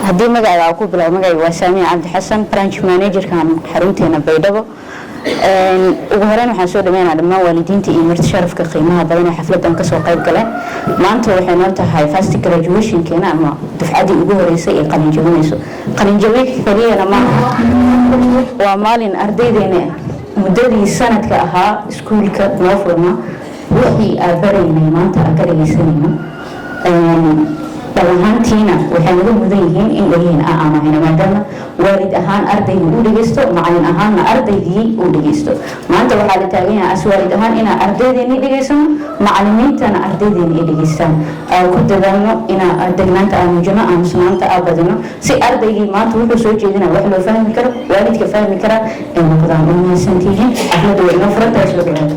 هدي مقعد أكو بلا مقعد وسامي عبد الحسن برانش مانجر كان حرمتنا بيدبو وهرين waxaan soo dhameynaa dhammaan waalidiinta iyo marti sharafka qiimaha badan ee xafladan ka soo qayb galeen maanta waxay noo tahay first graduation keena ama dufcadii ugu horeysay ee qalin jabinayso qalin jabinka kaliya ma waa maalin ardaydeena muddadii sanadka ahaa iskuulka noo furma wixii aan baraynay maanta aan ka dhageysanayno dhammaantiina waxay ugu mudan yihiin in dhaliin aan ahayna maadaama waalid ahaan ardaygu u dhageysto macallin ahaanna ardaygii u dhageysto maanta waxaa la taagan yahay aswaalid ahaan inaan ardaydeeni dhageysano macallimiintana ardaydeeni ay dhageystaan ku dadaalno inaan degnaanta aan muujino aamusnaanta aan badino si ardaygii maanta wuxuu soo jeedina wax loo fahmi karo waalidka fahmi kara ay noqdaan umahadsantihiin xafladda way inoo furantahay soo dhawaada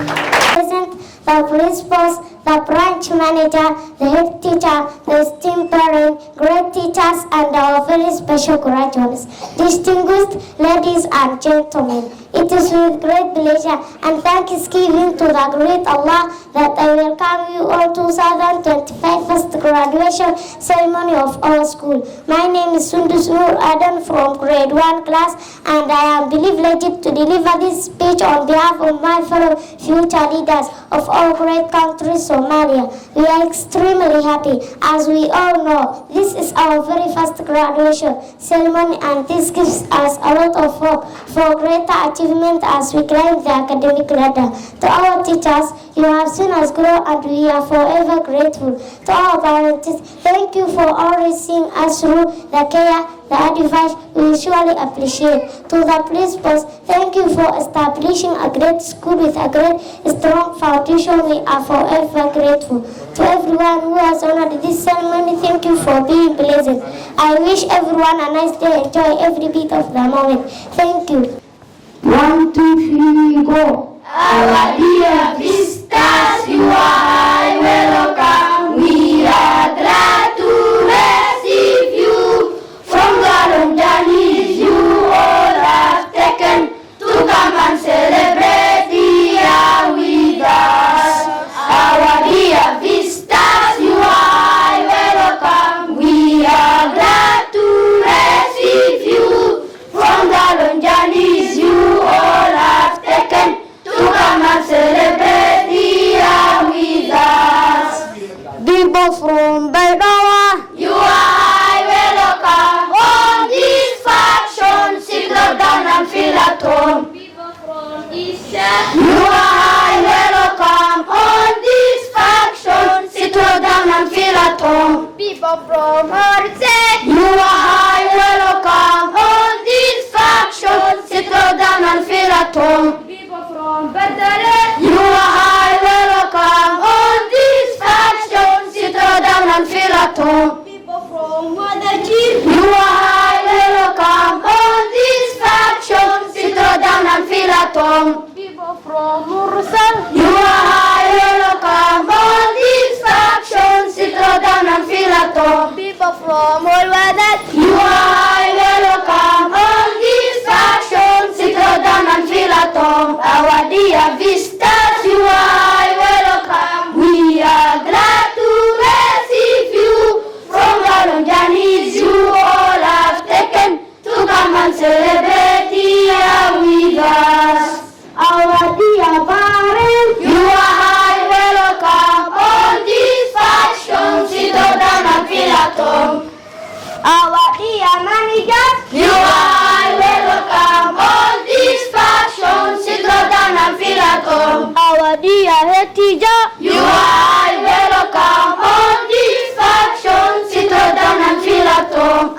the principals, the branch manager, the head teacher, the esteemed parents, great teachers, and our very special graduates. Distinguished ladies and gentlemen, it is with great pleasure and thanksgiving to the great Allah that I welcome you all to 2025 first graduation ceremony of our school. My name is Sundus Nur Adam from grade 1 class, and I am privileged to deliver this speech on behalf of my fellow future leaders of our great country, Somalia. We are extremely happy. As we all know, this is our very first graduation ceremony, and this gives us a lot of hope for greater achievement as we climb the academic ladder. To our teachers, you have seen us grow and we are forever grateful. To our parents, thank you for always seeing us through the care, the advice we surely appreciate. To the principals, thank you for establishing a great school with a great strong foundation. We are forever grateful. To everyone who has honored this ceremony, thank you for being present. I wish everyone a nice day. Enjoy every bit of the moment. Thank you. 1, 2, 3, go. Our dear visitors, you are welcome. We are glad to receive you from the long journeys you all have taken to come and celebrate the year with us. Our dear visitors, you are welcome. We are glad to receive you from the long journeys you all have taken to come and celebrate the year with us. People from Baidoa, You are welcome on this function. Sit down and feel at home. People from Isha, You are welcome on this function. Sit down and feel at home. people from Horse, You are welcome on this function. Sit down and feel at home. people from Badare, You are welcome on this function. Sit down and feel at home. people from Wadajir, You are welcome on this function. Sit down and feel at home. people from Mursal, You are welcome on this function. Sit down and feel at home. people from Olwadat, You are welcome on this function. Sit down and feel at home. Our dear visitors, you are welcome. We are glad to receive you from the long journeys you all have taken to come and celebrate the year with us. our dear parents, You are welcome on this function. Sit down and feel at home. our dear managers, You are welcome on this function. Sit down and feel at home. our dear head teacher, You are welcome on this function. Sit down and feel at home.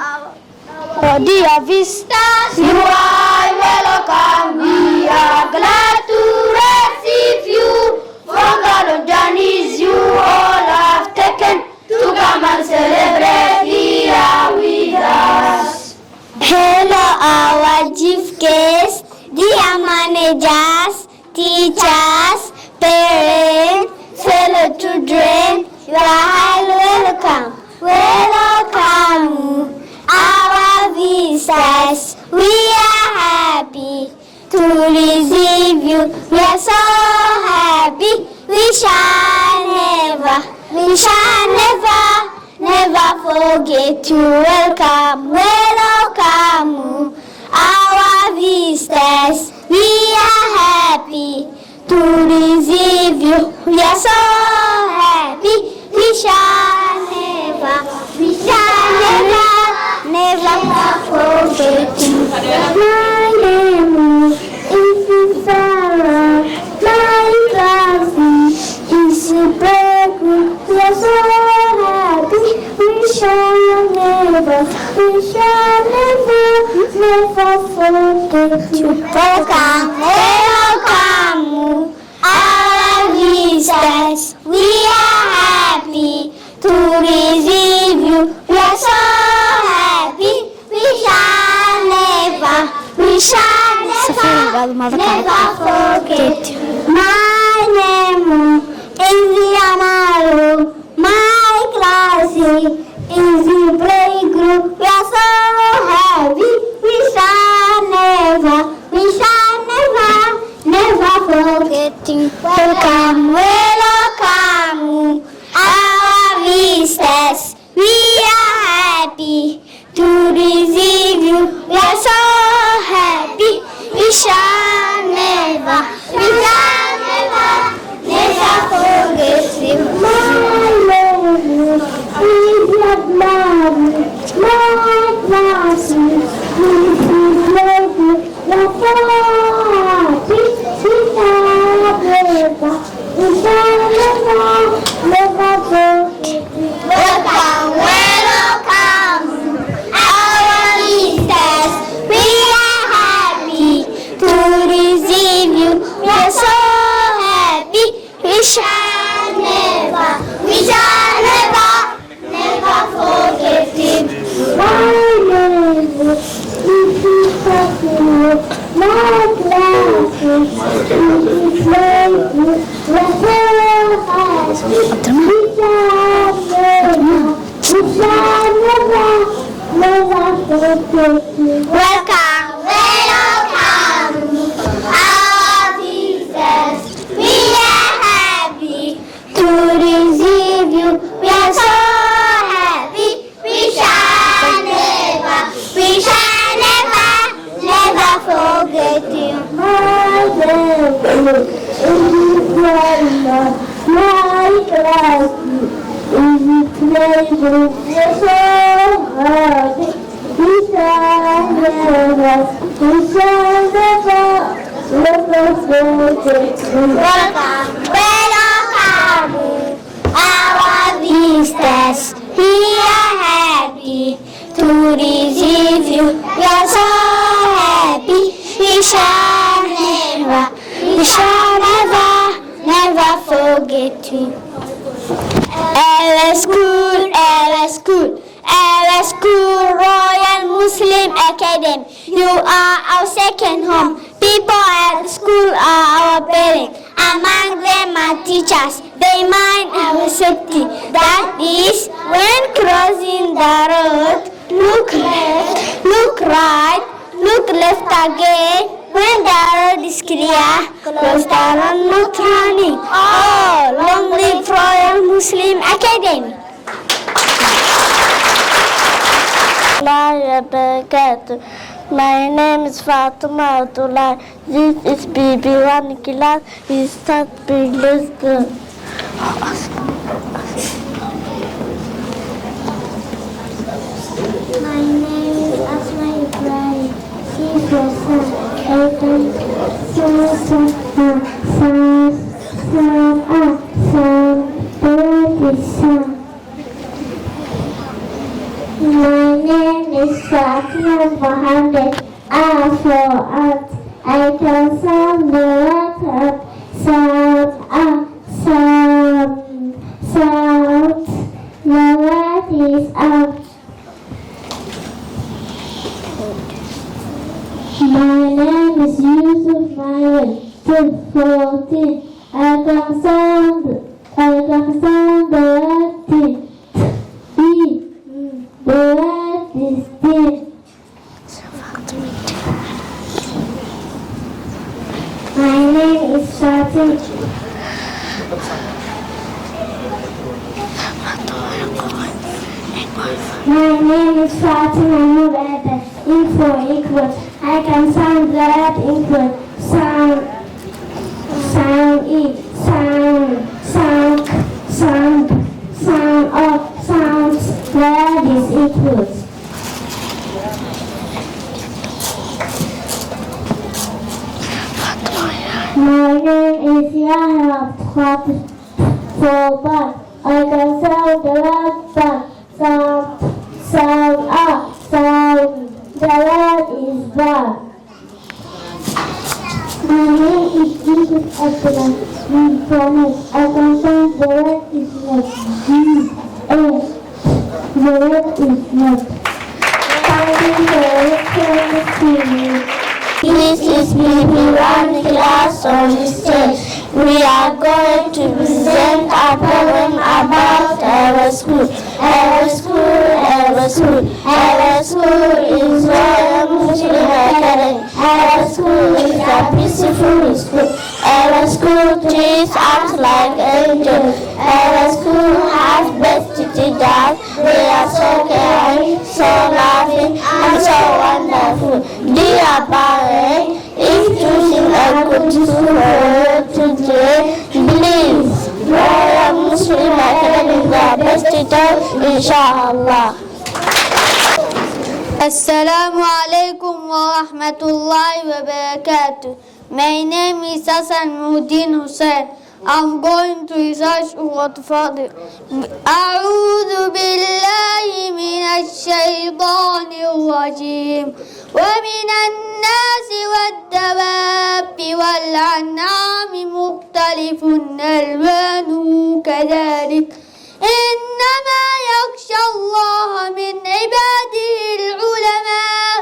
our dear visitors, You are welcome. We are glad to receive you from the long journeys you all have taken to come and celebrate here with us. hello our chief guests, dear managers, teachers, parents, fellow children, you are highly welcome. Welcome, our visitors. We are happy to receive you. We are so happy. We shall never, never forget to welcome, welcome our visitors. We are happy to receive you. We are so happy. We shall never forget you. My name is Sarah. My class is Breakwood. We are so happy. We shall never forget you. Welcome, welcome, our visitors. We are happy to receive you. We are so happy. We shall never forget you. My name is Yamaru. My class is the playgroup. We are so happy. We shall never forget you. Welcome, welcome, our visitors. We are happy to receive you. We are so happy. We shall never forget you. My name is Yadmari. My class is the playgroup. We are so happy. We shall never forget you. Welcome, welcome, our visitors. We are happy to receive you. We are so happy. We shall never forget you. My name is Fatima. My class is Playground. We are so happy. We shall never forget you. Welcome, welcome, our visitors. We are happy to receive you. We are so happy. We shall never forget you. My name is Grandma. My class is the playgroup. We are so happy. We shall never forget you. Welcome, welcome, our visitors. We are happy to receive you. We are so happy. We shall never forget you. LS School, Royal Muslim Academy. You are our second home. People at school are our parents. Among them are teachers. They mind our safety. That is, when crossing the road, look left, look right, look left again. When the road is clear, close the road, not running. Oh, long live Royal Muslim Academy. My name is Fatima Abdullah. This is BB1 class. We start pre-lesson. My name is Asma Ibrahim. She's your son. My name is Fatima Mohammed. A for art. I can sound the letter sound. The word is out. My name is Yusuf Nayan. 14. I can sound the word T. The word is T. My name is Fatima. My name is Fatima Murata. Info equals. I can sound that equals sound, sound E, sound, sound, sound, sound of sounds. That is equals. My name is Yahya for bird. I can sound the word bird. Sound, sound up, sound. The word is bird. My name is Jesus Abdullah. I can sound the word is not. The word is not. Thank you for listening. This is BB1 class on stage. We are going to present a poem about our school. Our school, our school. Our school is Royal Muslim Academy. Our school is a peaceful school. Our school treats us like angels. Our school has best teachers. They are so caring, so loving, and so wonderful. Dear parents, if choosing a good school today, please, Royal Muslim Academy is the best teacher, inshallah. Assalamu alaikum wa rahmatullahi wa barakatuh. My name is Hassan Muhyiddin Hussain. I'm going to recite Surah Fatir. أعوذ بالله من الشيطان الرجيم ومن الناس والدواب والأنعام مختلف ألوانه كذلك إنما يخشى الله من عباده العلماء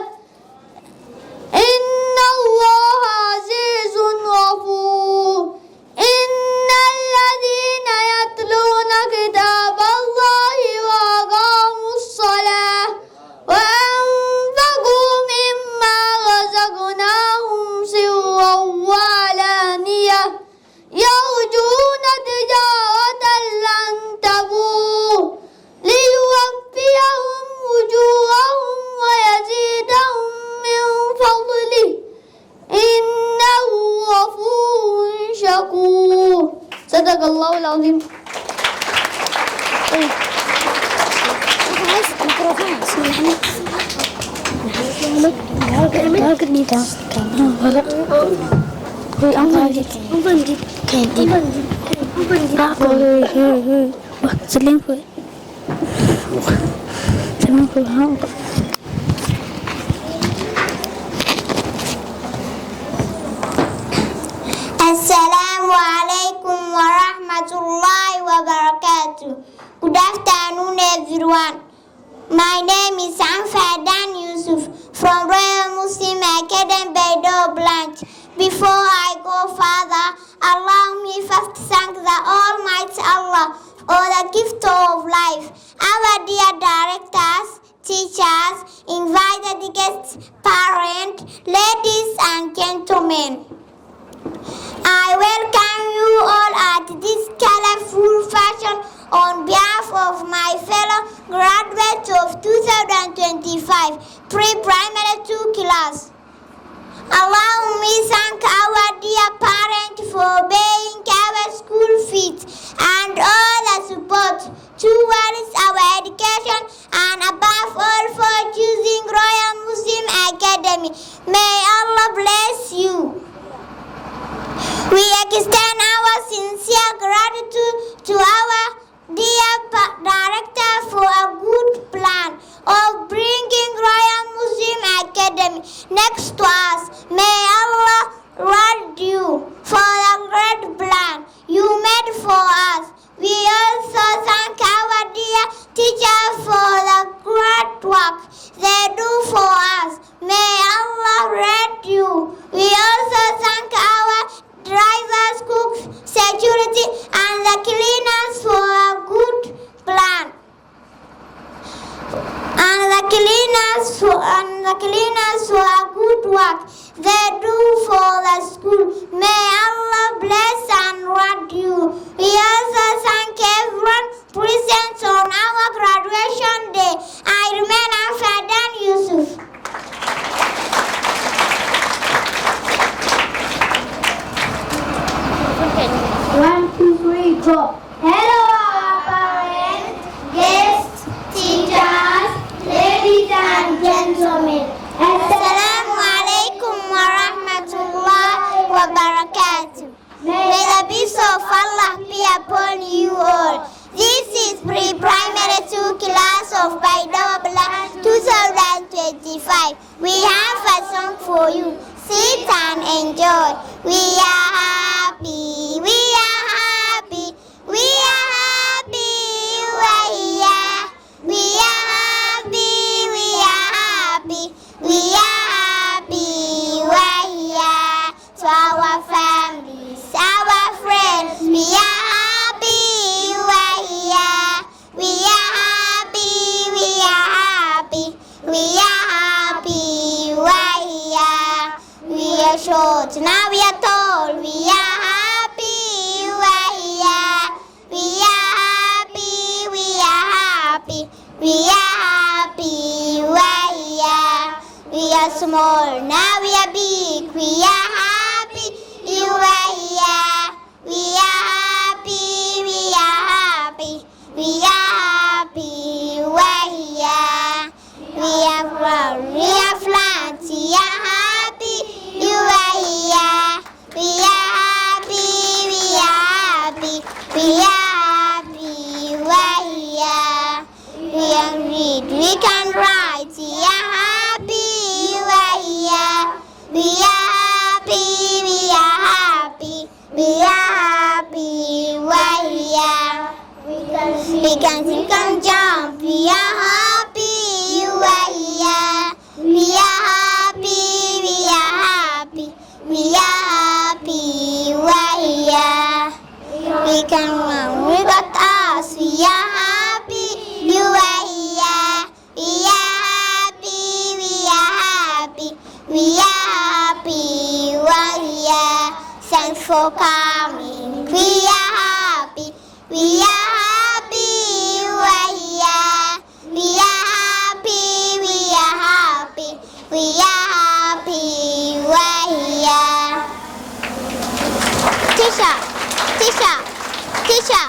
إن الله عزيز غفور إن الذين يتلون كتاب الله وأقاموا الصلاة وأنفقوا مما رزقناهم سرا وعلانية يرجون تجارة لن تبور ليوفيهم أجورهم ويزيدهم من فضله إنه غفور شكور. صدق الله العظيم. Assalamu alaikum wa rahmatullahi wa barakatuh. Good afternoon, everyone. My name is Anfadan Yusuf from Royal Muslim Academy Baido branch. Before I go further, allow me first to thank the Almighty Allah for the gift of life. Our dear directors, teachers, invited guests, parents, ladies and gentlemen. I welcome you all at this colorful fashion on behalf of my fellow graduates of 2025 pre-primary 2 class. Allow me thank our dear parents for paying our school fees and all the support towards our education and above all for choosing Royal Muslim Academy. May Allah bless you. We extend our sincere gratitude to our dear director for a good plan of bringing Royal Muslim Academy next to us. May Allah reward you for the great plan you made for us. We also thank our dear teachers for the great work they do for us. May Allah reward you. We also thank our drivers, cooks, security, and the cleaners for a good plan. And the cleaners for a good work they do for the school. May Allah bless and reward you. We also thank everyone present on our graduation day. go. Hello, our parents, guests, teachers, ladies and gentlemen. Assalamu alaikum wa rahmatullahi wa barakatuh. May the peace of Allah be upon you all. This is pre-primary 2 class of Baidawabla 2025. We have a song for you. Sit and enjoy. We are happy, we are happy, we are happy, you are here. We are happy, we are happy, we are happy, you are here. To our families, our friends, we are happy, you are here. We are happy, we are happy, we are happy, you are here. We are short, now we are tall, we are happy, you are here. We are happy, we are happy, we are happy, you are here. We are small, now we are big, we are happy, you are here. We are happy, we are happy, we are happy, you are here. We are proud, we are flat, we are happy, you are here. We are happy, we are happy, we are happy, you are here. We can read, we can write, we are happy, you are here. We are happy, we are happy, we are happy, you are here. We can sing, we can jump, we are happy, you are here. We are happy, we are happy, we are happy, you are here. We can run, we got us, we are happy, you are here. We are happy, we are happy, we are happy, you are here. Thanks for coming, we are happy, we are happy, you are here. We are happy, we are happy, we are happy, you are here. Teacher, teacher, teacher.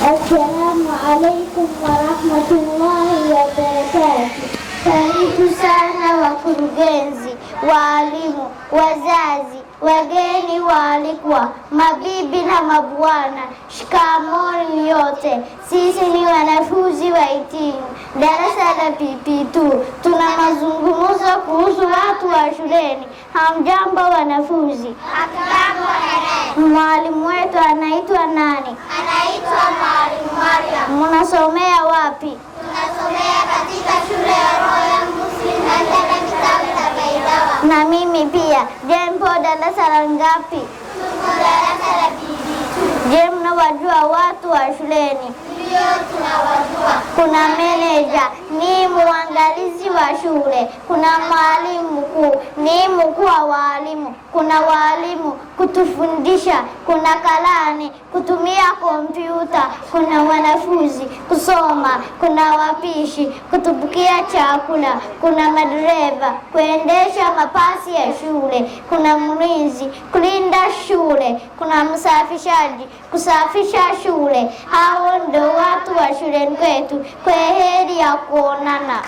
Assalamu alaikum wa rahmatullahi wa barakatuh. Karibu sana wakurugenzi, walimu, wazazi, wageni waalikwa, mabibi na mabwana, shikamoni yote. Sisi ni wanafunzi wa hitimu darasa la PP2. Tuna mazungumzo kuhusu watu wa shuleni. Hamjambo wanafunzi? Hamjambo dada. Mwalimu wetu anaitwa nani? Anaitwa Mwalimu Mariam. Mnasomea wapi? Tunasomea katika shule ya Royal Muslim Academy tawi la Baidawa. Na mimi pia. Je, mpo darasa la ngapi? Tuko darasa la PP2. Je, mnawajua watu wa shuleni? Ndio, tunawajua. Kuna meneja, ni muangalizi wa shule. Kuna mwalimu mkuu, ni mkuu wa walimu. Kuna walimu kutufundisha. Kuna kalani kutumia kompyuta. Kuna wanafunzi kusoma. Kuna wapishi kutupikia chakula. Kuna madereva kuendesha mabasi ya shule. Kuna mlinzi kulinda shule. Kuna msafishaji kusafisha shule. Hao ndio watu wa shuleni kwetu. Kwaheri ya kuonana.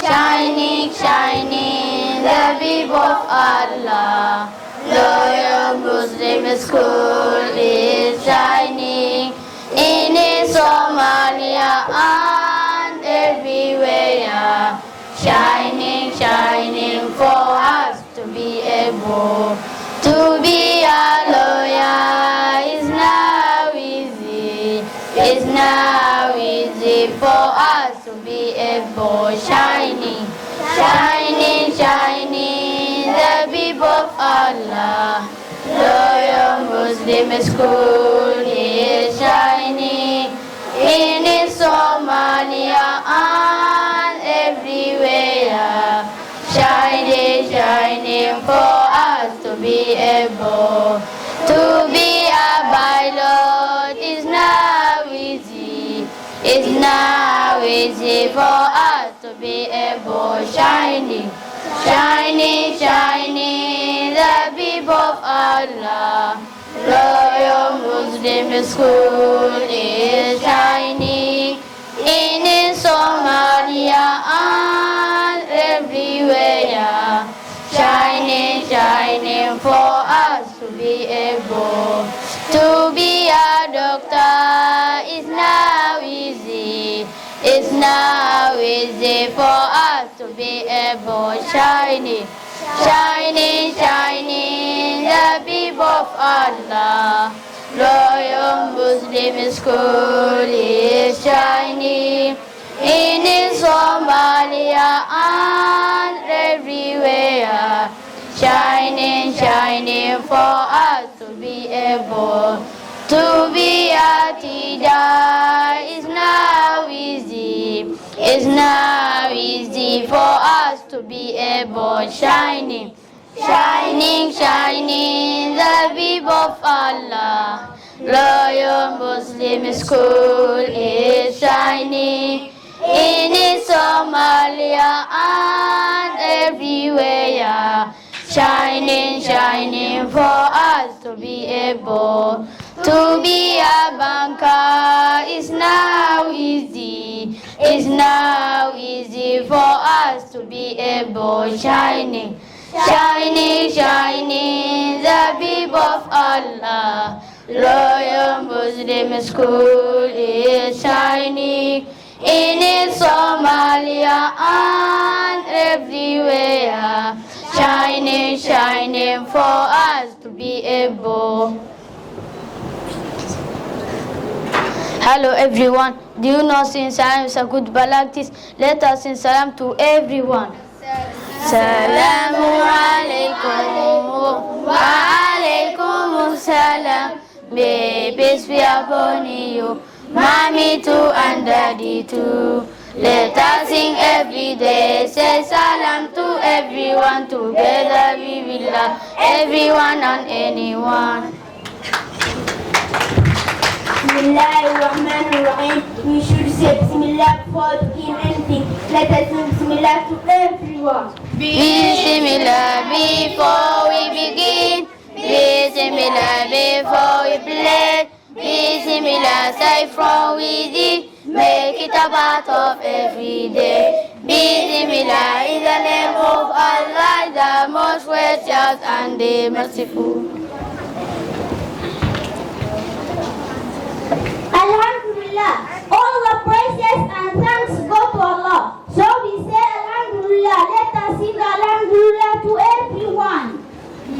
Shining, shining, the beam of Allah. Loyal Muslim school is shining in Somalia and everywhere. Shining, shining for us to be able to be a lawyer is now easy. It's now easy for us to be able. Shining, shining, shining, the beam of Allah. Loyal Muslim school is shining in Somalia and everywhere. Shining, shining for us to be able to be a pilot is now easy. It's now easy for us to be able. Shining, shining, shining, the beam of Allah. Loyal Muslim school is shining in Somalia and everywhere. Shining, shining for us to be able to be a doctor is now easy. It's now easy for us to be able. Shining, shining, shining, the people of Allah. Royal Muslim school is shining in Somalia and everywhere. Shining, shining for us to be able to be a teacher is now easy. It's now easy for us to be able. Shining, shining, shining, the people of Allah. Royal Muslim school is shining in Somalia and everywhere. Shining, shining for us to be able to be a banker is now easy. It's now easy for us to be able. Shining, shining, shining, the people of Allah. Royal Muslim school is shining in Somalia and everywhere. Shining, shining for us to be able. Hello everyone, do you know since salam is a good practice? Let us sing salam to everyone. Salamu alaikum wa alaikum salam. May peace be upon you, mommy too and daddy too. Let us sing every day, say salam to everyone. Together we will love everyone and anyone. Bismillahirrahmanirrahim. We should say Bismillah before doing anything. Let us sing Bismillah to everyone. Bismillah before we begin. Bismillah before we play. Bismillah say from within. Make it a part of every day. Bismillah is the name of Allah, the most gracious and the merciful. Alhamdulillah, all the praises and thanks go to Allah. So we say Alhamdulillah. Let us sing Alhamdulillah to everyone.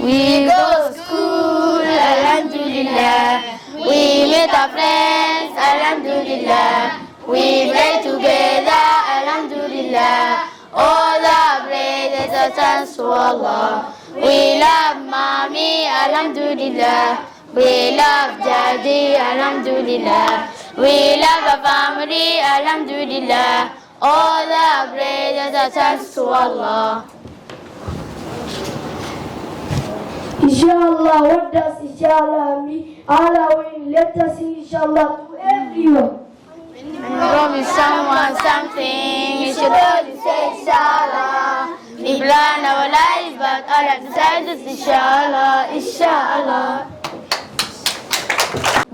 We go to school, Alhamdulillah. We meet our friends, Alhamdulillah. We play together, Alhamdulillah. All the praises are thanks to Allah. We love mommy, Alhamdulillah. We love daddy, Alhamdulillah. We love our family, Alhamdulillah. All the praises are thanks to Allah. Inshallah, what does Inshallah mean? Allah will let us sing Inshallah to everyone. When you promise someone something, you should always say Inshallah. We plan our lives, but Allah decided Inshallah, Inshallah.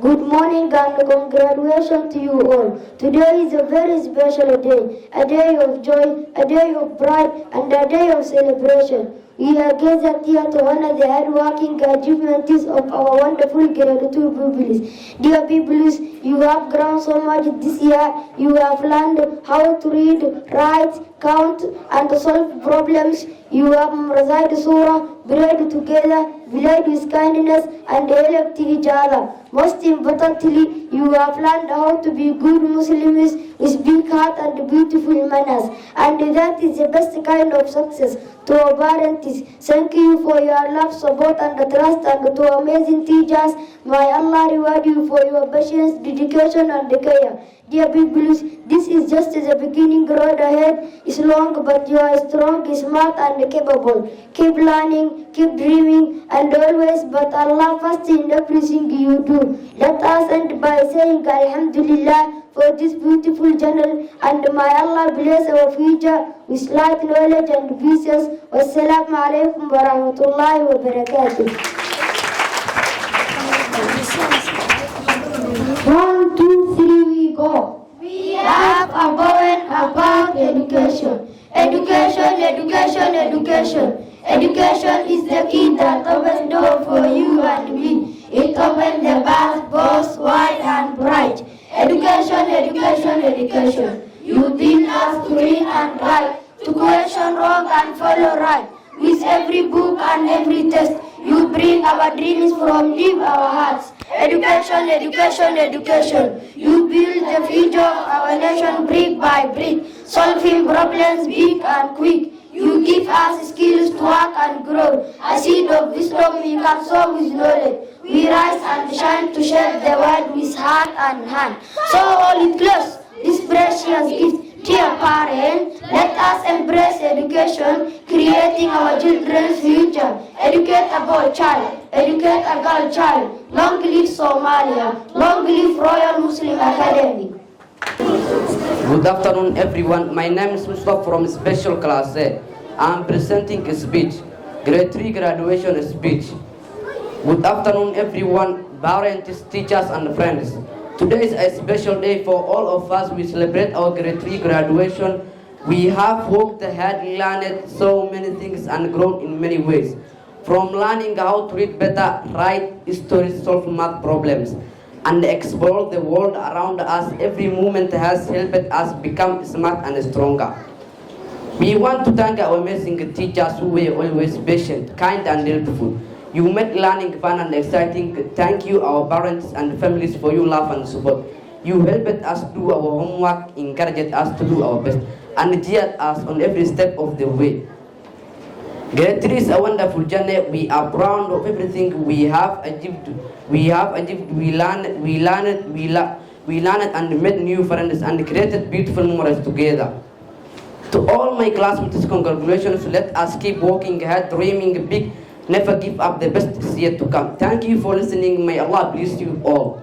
Good morning and congratulations to you all. Today is a very special day, a day of joy, a day of pride, and a day of celebration. We are gathered here to honor the hard-working achievements of our wonderful grade 2 pupils. Dear pupils, you have grown so much this year. You have learned how to read, write, count, and solve problems. You have memorized surah, prayed together, played with kindness, and helped each other. Most importantly, you have learned how to be good Muslims with big heart and beautiful manners. And that is the best kind of success. To our parents, thank you for your love, support, and trust, and to amazing teachers, may Allah reward you for your patience, dedication, and care. Dear pupils, this is just the beginning. Road ahead is long, but you are strong, smart, and capable. Keep learning, keep dreaming, and always put Allah first in everything you do. Let us end by saying Alhamdulillah for this beautiful channel, and may Allah bless our future with light, knowledge, and peace. Wassalamu alaikum wa rahmatullahi wa barakatuh. the path both wide and bright. Education, education, education. You teach us to read and write, to question wrong and follow right. With every book and every test, you bring our dreams from deep our hearts. Education, education, education. You build the future of our nation brick by brick, solving problems big and quick. You give us skills to work and grow. A seed of wisdom we can sow with knowledge. We rise and shine to shape the world with heart and hand. So hold it close, this precious gift. Dear parents, let us embrace education, creating our children's future. Educate a boy child, educate a girl child. Long live Somalia, long live Royal Muslim Academy. Good afternoon, everyone. My name is Mustafa from Special Class A. I'm presenting a speech, Grade 3 graduation speech. Good afternoon, everyone, parents, teachers, and friends. Today is a special day for all of us. We celebrate our Grade 3 graduation. We have worked hard, learned so many things, and grown in many ways. From learning how to read better, write stories, solve math problems, and explore the world around us, every moment has helped us become smart and stronger. We want to thank our amazing teachers who were always patient, kind, and helpful. You made learning fun and exciting. Thank you, our parents and families, for your love and support. You helped us do our homework, encouraged us to do our best, and cheered us on every step of the way. Grade 3 is a wonderful journey. We are proud of everything we have achieved. We learned and made new friends and created beautiful memories together. To all my classmates, congratulations. Let us keep working hard, dreaming big. Never give up. The best is yet to come. Thank you for listening. May Allah bless you all.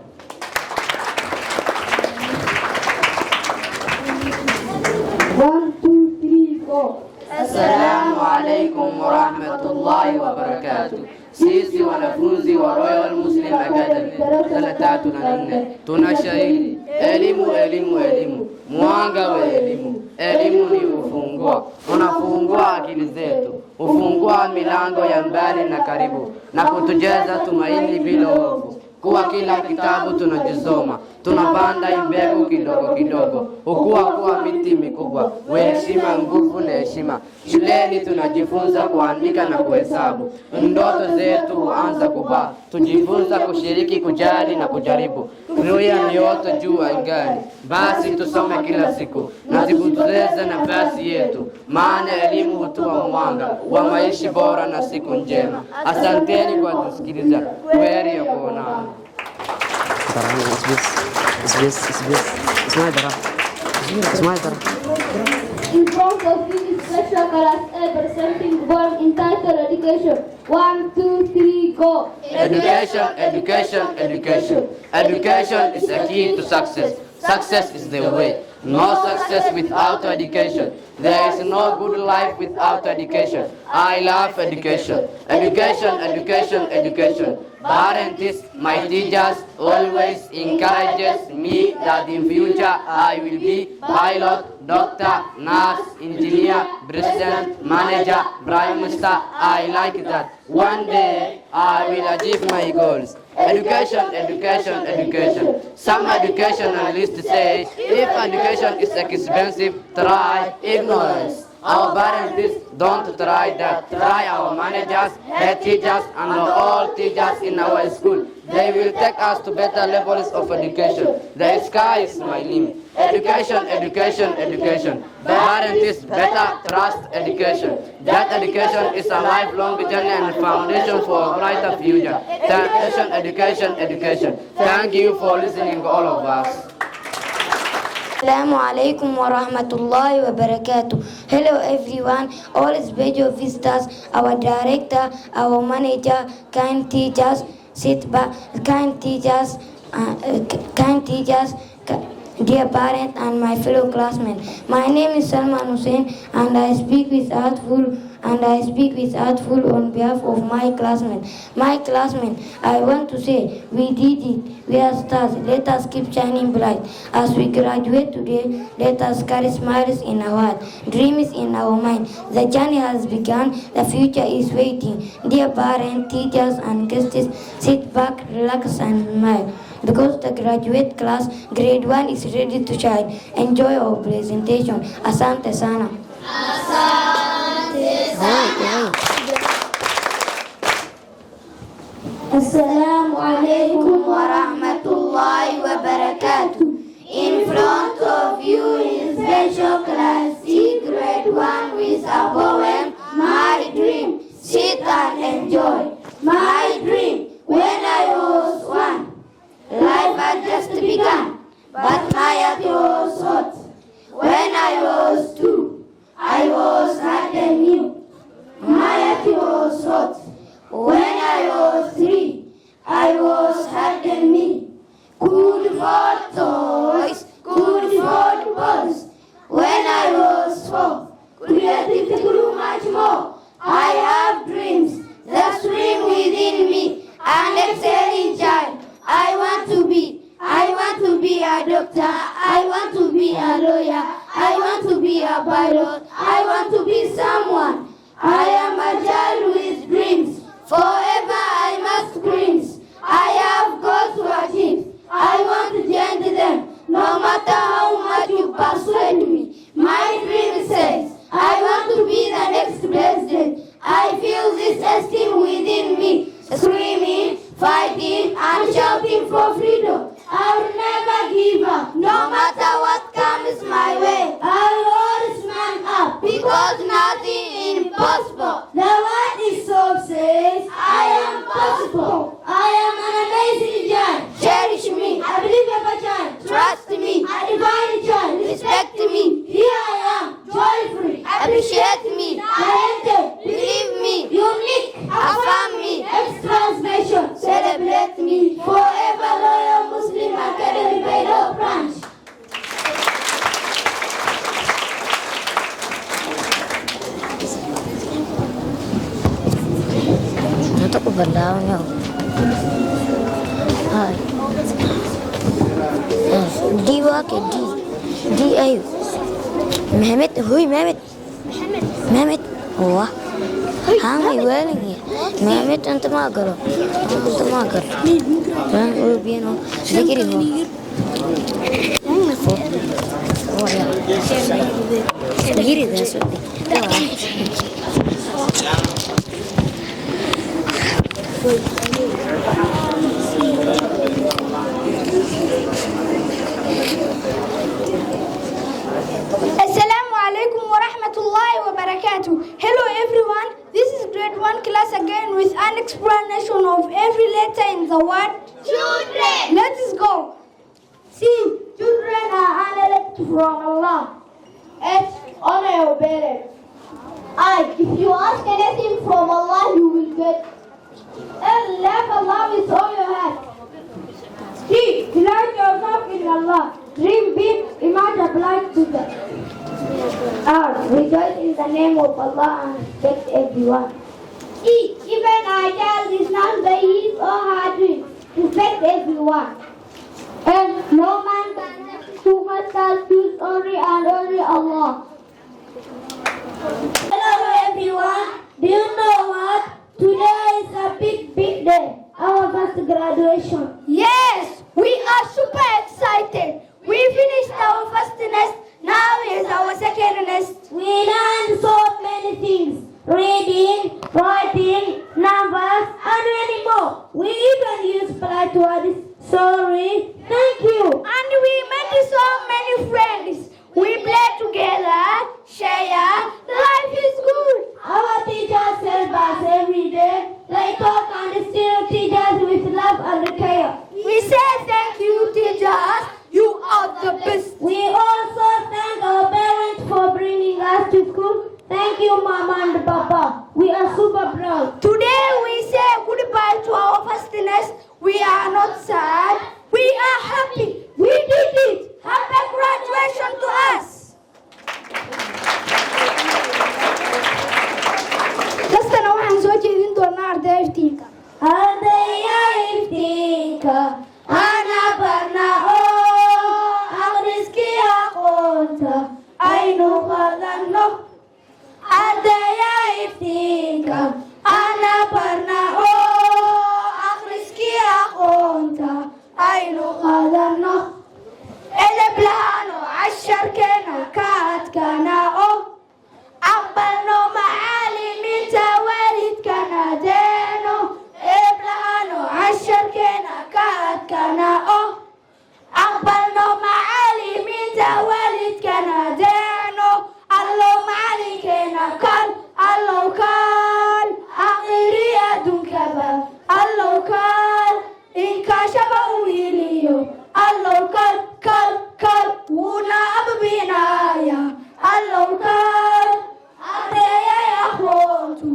One, two, three, go. Assalamu alaikum wa rahmatullahi wa barakatuh. Sisi wanafunzi wa Royal Muslim Academy darasa 3 na 4 tunashahidi elimu, elimu, elimu, mwanga wa elimu. Elimu ni ufunguo, unafungua akili zetu, ufungua milango ya mbali na karibu, na kutujaza tumaini bila hofu. Kuwa kila kitabu tunajisoma, tunapanda mbegu kidogo kidogo, ukua kuwa miti mikubwa, heshima, nguvu na heshima. Shuleni tunajifunza kuandika na kuhesabu, ndoto zetu huanza kubaa, tujifunza kushiriki, kujali na kujaribu. Kuruia mioto juu angani, basi tusome kila siku na tupoteze nafasi yetu, maana elimu hutoa mwanga wa maisha bora na siku njema. Asanteni kwa kusikiliza. Kwaheri ya kuonana. In front of you is Special Class A presenting work entitled Education. 1, 2, 3, go. Education, education, education. Education is the key to success. Success is the way. No success without education. There is no good life without education. I love education. Education, education, education. Parents, my teachers always encourages me that in future I will be pilot, doctor, nurse, engineer, president, manager, prime minister. I like that. One day I will achieve my goals. Education, education, education. Some education analysts say if education is expensive, try ignorance. Our parents don't try that. Try our managers, head teachers, and all teachers in our school. They will take us to better levels of education. The sky is my limit. Education, education, education. The parents better trust education. That education is a lifelong journey and foundation for a brighter future. Education, education, education. Thank you for listening, all of us. Assalamu alaikum wa rahmatullahi wa barakatuh. Hello everyone, all special visitors, our director, our manager, kind teachers, kind teachers, dear parents and my fellow classmates. My name is Salman Hussein and I speak with heartful and I speak with heartful on behalf of my classmates. My classmates, I want to say, we did it. We are stars. Let us keep shining bright. As we graduate today, let us carry smiles in our heart, dreams in our mind. The journey has begun. The future is waiting. Dear parents, teachers, and guests, sit back, relax, and smile. Because the graduate class, grade 1 is ready to shine. Enjoy our presentation. Asante sana. Assalamu alaikum wa rahmatullahi wa barakatuh. In front of you in special class C grade 1 with a poem, My Dream. Sit and enjoy. My dream, when I was 1, life had just begun, but my heart was hot. When I was 2, I was hot and new. My heart was hot. When I was 3, I was hot and me. Good for toys, good for balls. When I was 4, creativity grew much more. I have dreams that swim within me, an excelling child. I want to be a doctor, I want to be a lawyer, I want to be a pilot, I want to be someone. I am a child with dreams, forever I must dreams. I have goals to achieve, I want to change them, no matter how much you persuade me. My dream says, I want to be the next president. I feel this esteem within me, screaming, fighting, and shouting for freedom. I will never give up, no matter what comes my way. I will always man up, because nothing impossible. The word is so says, I am possible. I am an amazing child. Cherish me, I believe in a child. Trust me, I divine child. Respect me, here I am, joy-free. Appreciate me, talented. Believe me, unique. Affirm me, extransmission. Celebrate me, forever loyal Muslim Academy Beidou branch. Nanti aku berlawan ya. Hai. Di wake di ayo. Mehmet, hui Mehmet. Mehmet. Wah. Hang iwan ni. Mehmet antum agar. Antum agar. Bang ubiano. Dikiri ho. Oh ya. Dikiri dah sudah. Assalamu alaikum wa rahmatullahi wa barakatuh. Hello everyone, this is grade 1 class again with an explanation of every letter in the word children. Let us go. C. Children are an elect from Allah. H. Honor your parents. I. If you ask anything from Allah, you will get. L. Love Allah with all your heart. T. Delight yourself in Allah. Dream big, imagine applied to them. R. Rejoice in the name of Allah and respect everyone. E. Even our child is not by his or her dream. Respect everyone. And no man can who must choose only and only Allah. Hello everyone. Do you know what? Today is a big day. Our first graduation. Yes, we are super excited. We finished our first nest. Now is our second nest. We learned so many things. Reading, writing, numbers, and many more. We even use polite words. Sorry, thank you. And we met so many friends. We play together, share. Life is good. Our teachers help us every day. They talk and still teach us with love and care. We say thank you, teachers. You are the best. We also thank our parents for bringing us to school. Thank you, Mama and Papa. We are super proud. Today we say goodbye to our first nest. We are not sad. We are happy. We did it. Happy graduation to us. aynu qaadano edeb lahaano casharkeena ka adkana oo aqbalno macallimiinta waalidkana deeno edeb lahaano casharkeena ka adkana oo aqbalno macallimiinta waalidkana deeno allow macallinkeena kal allow kal aqiri adduunkaba allow kal inkashaba u hiliyo allow kal kal kal wuuna ababinaya allow kal ardayay aqoontu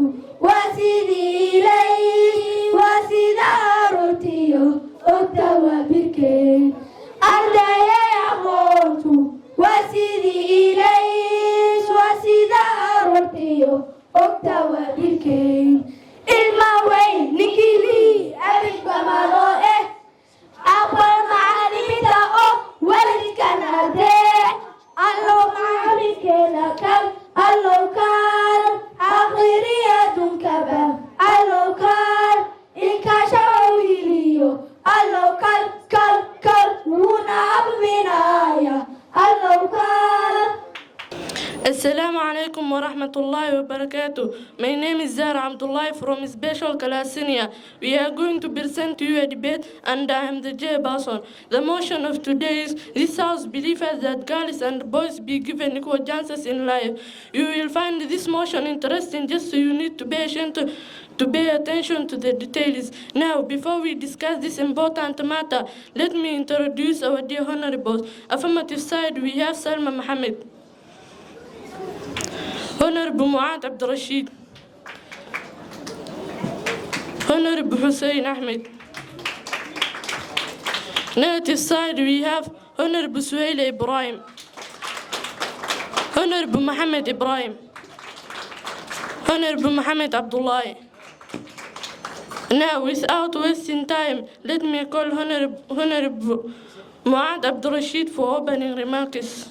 waa sidii ilays waa sida aroortiyo ogta waa birkeen ardayay aqoontu waa sidii ilays waa sida aroortiyo ogta waa birkeen ilma weyn ninkilii abidgamado aqbal macallimiinta oo waalidkana dee allow macallinkeena kal allow kal aqiri adduunkaba allow kal inkashaba u hiliyo allow kal kal kal wuuna ababinaya allow kal. Assalamu alaikum wa rahmatullahi wa barakatuh. My name is Zara Abdullah from Special Kalasinia. We are going to present to you a debate and I am the chairperson. The motion of today is this house believes that girls and boys be given equal chances in life. You will find this motion interesting, just so you need to pay attention to the details. Now, before we discuss this important matter, let me introduce our dear honorables. Affirmative side, we have Salma Mohammed. Honorable Muad Abdul Rashid. Honorable Hussein Ahmed. Negative side we have Honorable Suhaila Ibrahim. Honorable Mohammed Ibrahim. Honorable Mohammed Abdullah. Now, without wasting time, let me call Honorable Muad Abdul Rashid for opening remarks.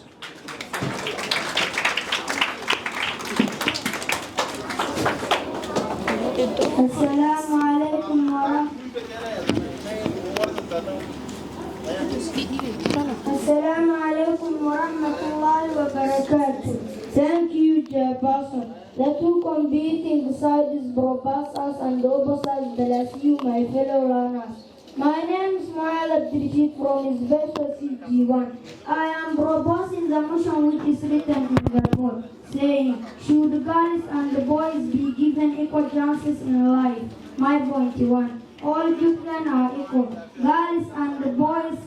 Assalamu alaikum wa rahmatullahi wa barakatuh. Thank you, Chairperson. The two competing sides propose us and opposite bless you, my fellow runners. My name is Muhammad Abdirjit from Special CG1. I am proposing the motion which is written in the board, saying, should girls and boys be given equal chances in life? My point 1. All children are equal. Girls and boys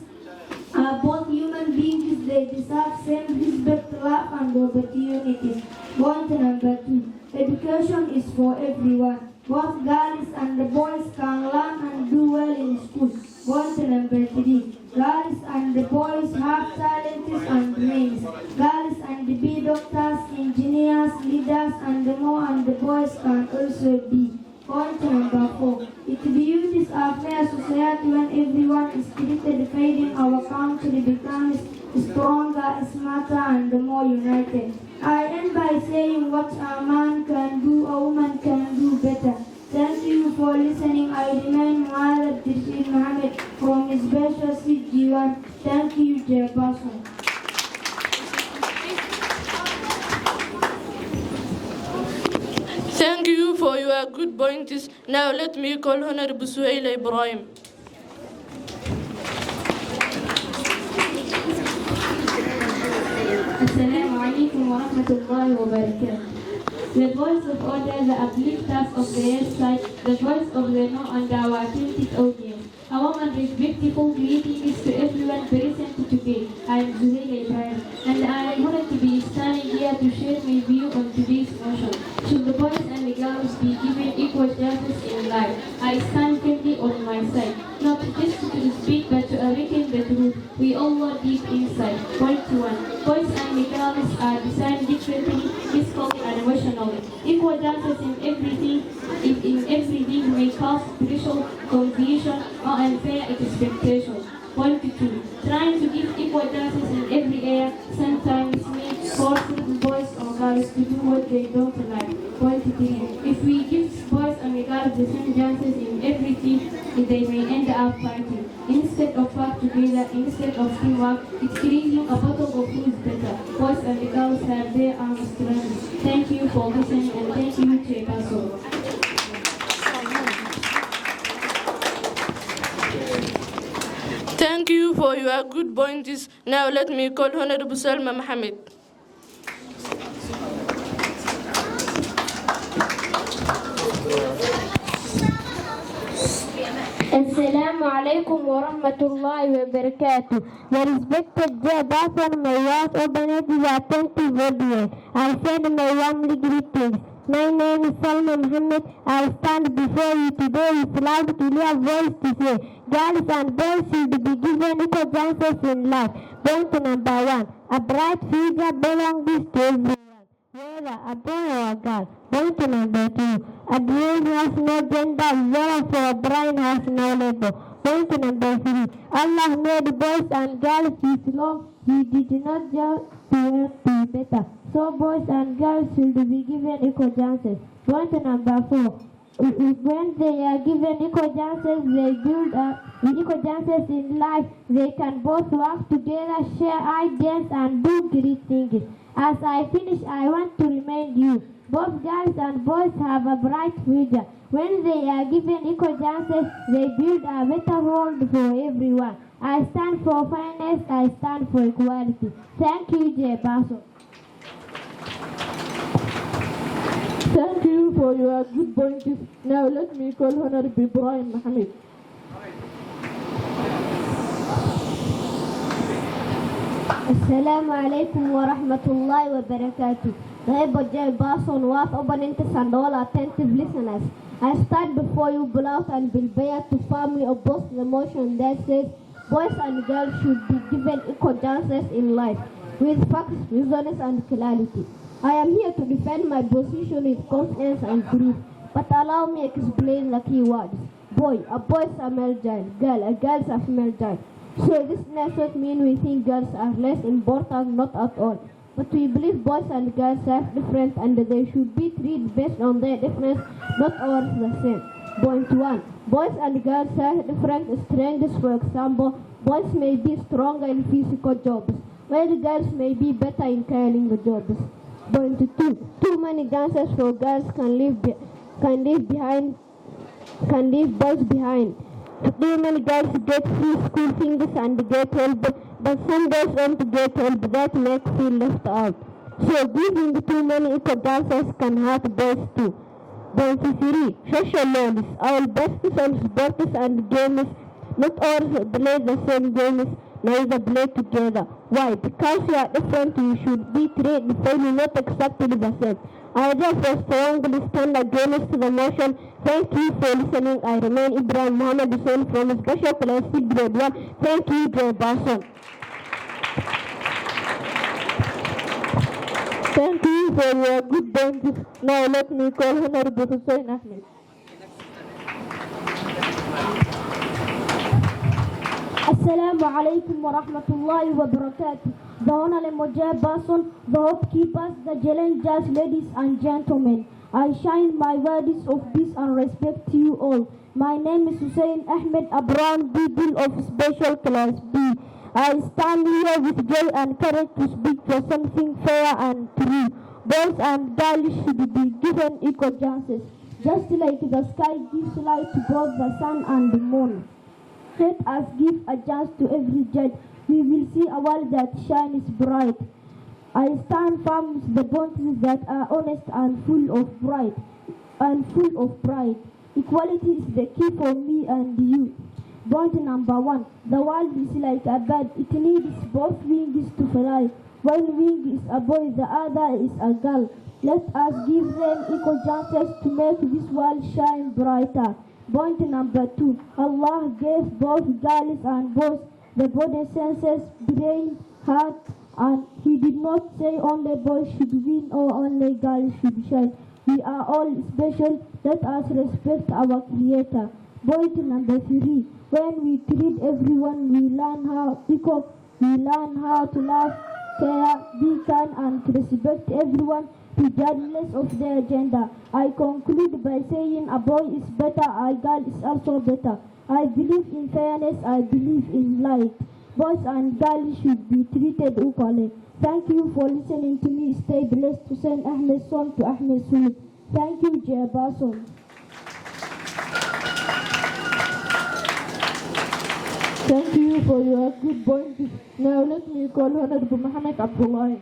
are both human beings. They deserve same respect, love and opportunities. Point number 2. Education is for everyone. Both girls and boys can learn and do well in school. Point number 3. Girls and boys have talents and dreams. Girls and be doctors, engineers, leaders and more, and the boys can also be. Point number 4. It beauties a fair society when everyone is treated fairly. Our country becomes stronger, smarter and more united. I end by saying what a man can do, a woman can do better. Thank you for listening. I remain Muhammad Abdirjit Mohammed from Special CG1. Thank you, Chairperson. Thank you for your good points. Now let me call Honorable Suhaila Ibrahim. Assalamu alaikum wa rahmatullahi wa barakatuh. The voice of order, the uplifters of the yes side, the voice of the no and our attentive audience. A woman respectful greetings to everyone present today. I am Zuhaila Ibrahim and I am honored to be standing here to share my view on today's motion. Should the boys and the girls be given equal chances in life? I stand firmly on my side, not just to speak but to awaken the truth we all know deep inside. Point 1. Boys and the girls are designed differently, physically and emotionally. Equal chances in everything may cause spiritual confusion or unfair expectations. Point 2. Trying to give equal chances in every area sometimes means forcing boys or girls to do what they don't like. Point 3. If we give boys and girls the same chances in everything, they may end up fighting instead of together instead of teamwork, it's creating a bottle of food better. Boys and girls have their own strengths. Thank you for listening and thank you, Chairperson. Thank you for your good points. Now let me call Honorable Salma Mohammed. Assalamu alaikum wa rahmatullahi wa barakatuh. The respected Chairperson, my wife opened the attentive audience. I send my warmly greetings. My name is Salma Mohammed. I stand before you today with loud clear voice to say, girls and boys should be given equal chances in life. Point number 1, a bright future belongs to everyone, whether a boy or a girl. Point number 2, a brain has no gender, therefore a brain has no label. Point number 3, Allah made boys and girls his love. He did not just to be better. So boys and girls should be given equal chances. Point number 4, when they are given equal chances, they build with equal chances in life. They can both work together, share ideas, and do great things. As I finish, I want to remind you, both girls and boys have a bright future. When they are given equal chances, they build a better world for everyone. I stand for fairness, I stand for equality. Thank you, Chairperson. Thank you for your good points. Now let me call Honorable Ibrahim Mohammed. Assalamu alaikum wa rahmatullahi wa barakatuh. The Chairperson, wife, opponents, and all attentive listeners. I stand before you, beloved and bear to firmly oppose the motion that says boys and girls should be given equal chances in life, with facts, reasons, and clarity. I am here to defend my position with confidence and proof, but allow me to explain the key words. Boy, a boy is a male child. Girl, a girl is a female child. So this does not mean we think girls are less important, not at all. But we believe boys and girls have different and they should be treated based on their difference, not ours the same. Point 1. Boys and girls have different strengths. For example, boys may be stronger in physical jobs, while girls may be better in caring jobs. Point 2. Too many chances for girls can leave boys behind. Too many girls get free school things and get help, but some girls don't get help. That makes feel left out. So giving too many equal chances can hurt boys too. Point 3. Social loans. Our best on sports and games. Not all play the same games, neither play together. Why? Because you are different, you should be treated fairly, not exactly the same. I therefore strongly stand against the motion. Thank you for listening. I remain Ibrahim Mohammed Hussein from Special Class C Grade 1. Thank you, Chairperson. Thank you for your good points. Now let me call Honorable Hussein Ahmed. Assalamu alaikum wa rahmatullahi wa barakatuh. The Honorable Chairperson, the Housekeepers, the challengers, ladies and gentlemen, I shine my words of peace and respect to you all. My name is Hussein Ahmed, a brown beadle of Special Class B. I stand here with joy and courage to speak for something fair and true. Boys and girls should be given equal chances, just like the sky gives light to both the sun and the moon. Let us give a chance to every child. We will see a world that shines bright. I stand firm with the bounties that are honest and full of pride. Equality is the key for me and you. Point number 1. The world is like a bird. It needs both wings to fly. One wing is a boy, the other is a girl. Let us give them equal chances to make this world shine brighter. Point number 2. Allah gave both girls and boys the body, senses, brain, heart, and He did not say only boys should win or only girls should shine. We are all special. Let us respect our Creator. Point number 3. When we treat everyone, we learn how to love, care, be kind, and respect everyone regardless of their gender. I conclude by saying a boy is better, a girl is also better. I believe in fairness, I believe in light. Boys and girls should be treated equally. Thank you for listening to me. Stay blessed. To send Ahmed Son to Ahmed Sood. Thank you, Jabason. Thank you for your good point. Now let me call Honorable Mohammed Abdullah.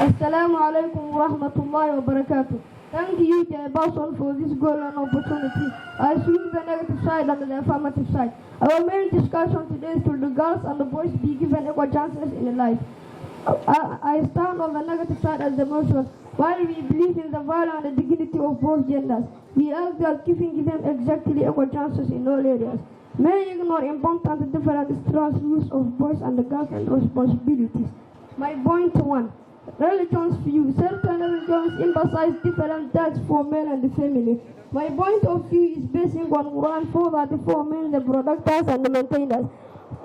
Assalamu alaikum wa rahmatullahi wa barakatuh. Thank you, Jabason, for this golden opportunity. I see the negative side and the affirmative side. Our main discussion today is to the girls and the boys be given equal chances in life. I stand on the negative side as the motion. While we believe in the value and the dignity of both genders, we ask that giving them exactly equal chances in all areas. Many ignore important different strong rules of boys and the girls and responsibilities. My point 1. Religion's view. Certain religions emphasize different dates for men and the family. My point of view is based on Quran 4:34, men the producers and the maintainers.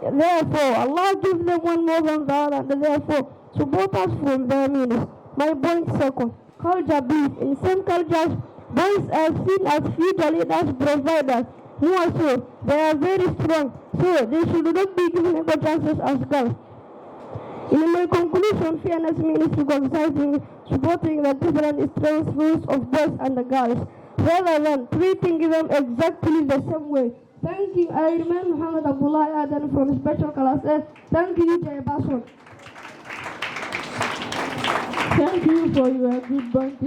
Therefore, Allah gives them one more than the other, and therefore support us from their means. My point 2. Culture belief. In some cultures, boys are seen as future leaders, providers. More so, they are very strong, so they should not be given equal chances as girls. In my conclusion, fairness means recognizing, supporting the different strengths rules of boys and the girls, rather than treating them exactly the same way. Thank you. I remain Muhammad Abdullah Adan from Special Class A. Thank you, Jabason. Thank you for your good point.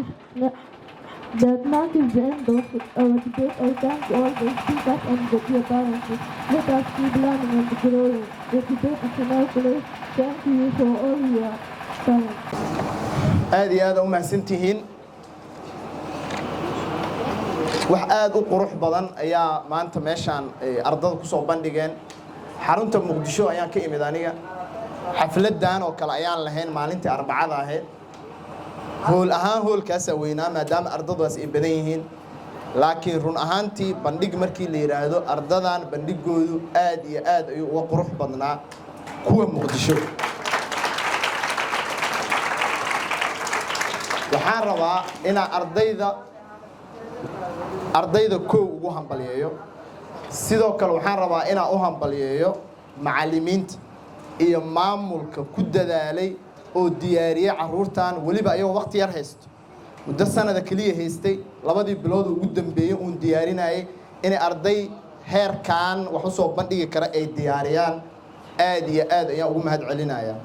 That marks the end of our debate. I thank all the speakers and the dear parents. Let us keep learning and growing. The debate is now closed. Thank you for all your time. aad iyo aad u mahadsantihiin. wax aad u qurux badan ayaa maanta meeshaan ardada ku soo bandhigeen. xarunta Muqdisho ayaan ka imid aniga. xafladan oo kale ayaan lahayn maalintii Arbacada ahayd. hool ahaan hoolkaas weynaa maadaama ardadaas ay badan yihiin. laakiin run ahaantii bandhig markii la yiraahdo ardadan bandhigoodu aad iyo aad ayuu uga qurux badnaa kuwa Muqdisho. waxaan rabaa inaan ardayda koow ugu hambaliyeeyo. sidoo kale waxaan rabaa inaan u hambaliyeeyo macallimiinta iyo maamulka ku dadaalay oo diyaariyay caruurtan waliba ayagoo waqti yar haysto. muddo sanada kaliya haystay 2 bilood ugu dambeeyay uun diyaarinayay in arday heerkan wax u soo bandhigi kara ay diyaariyaan. aad iyo aad ayaan ugu mahad celinayaa.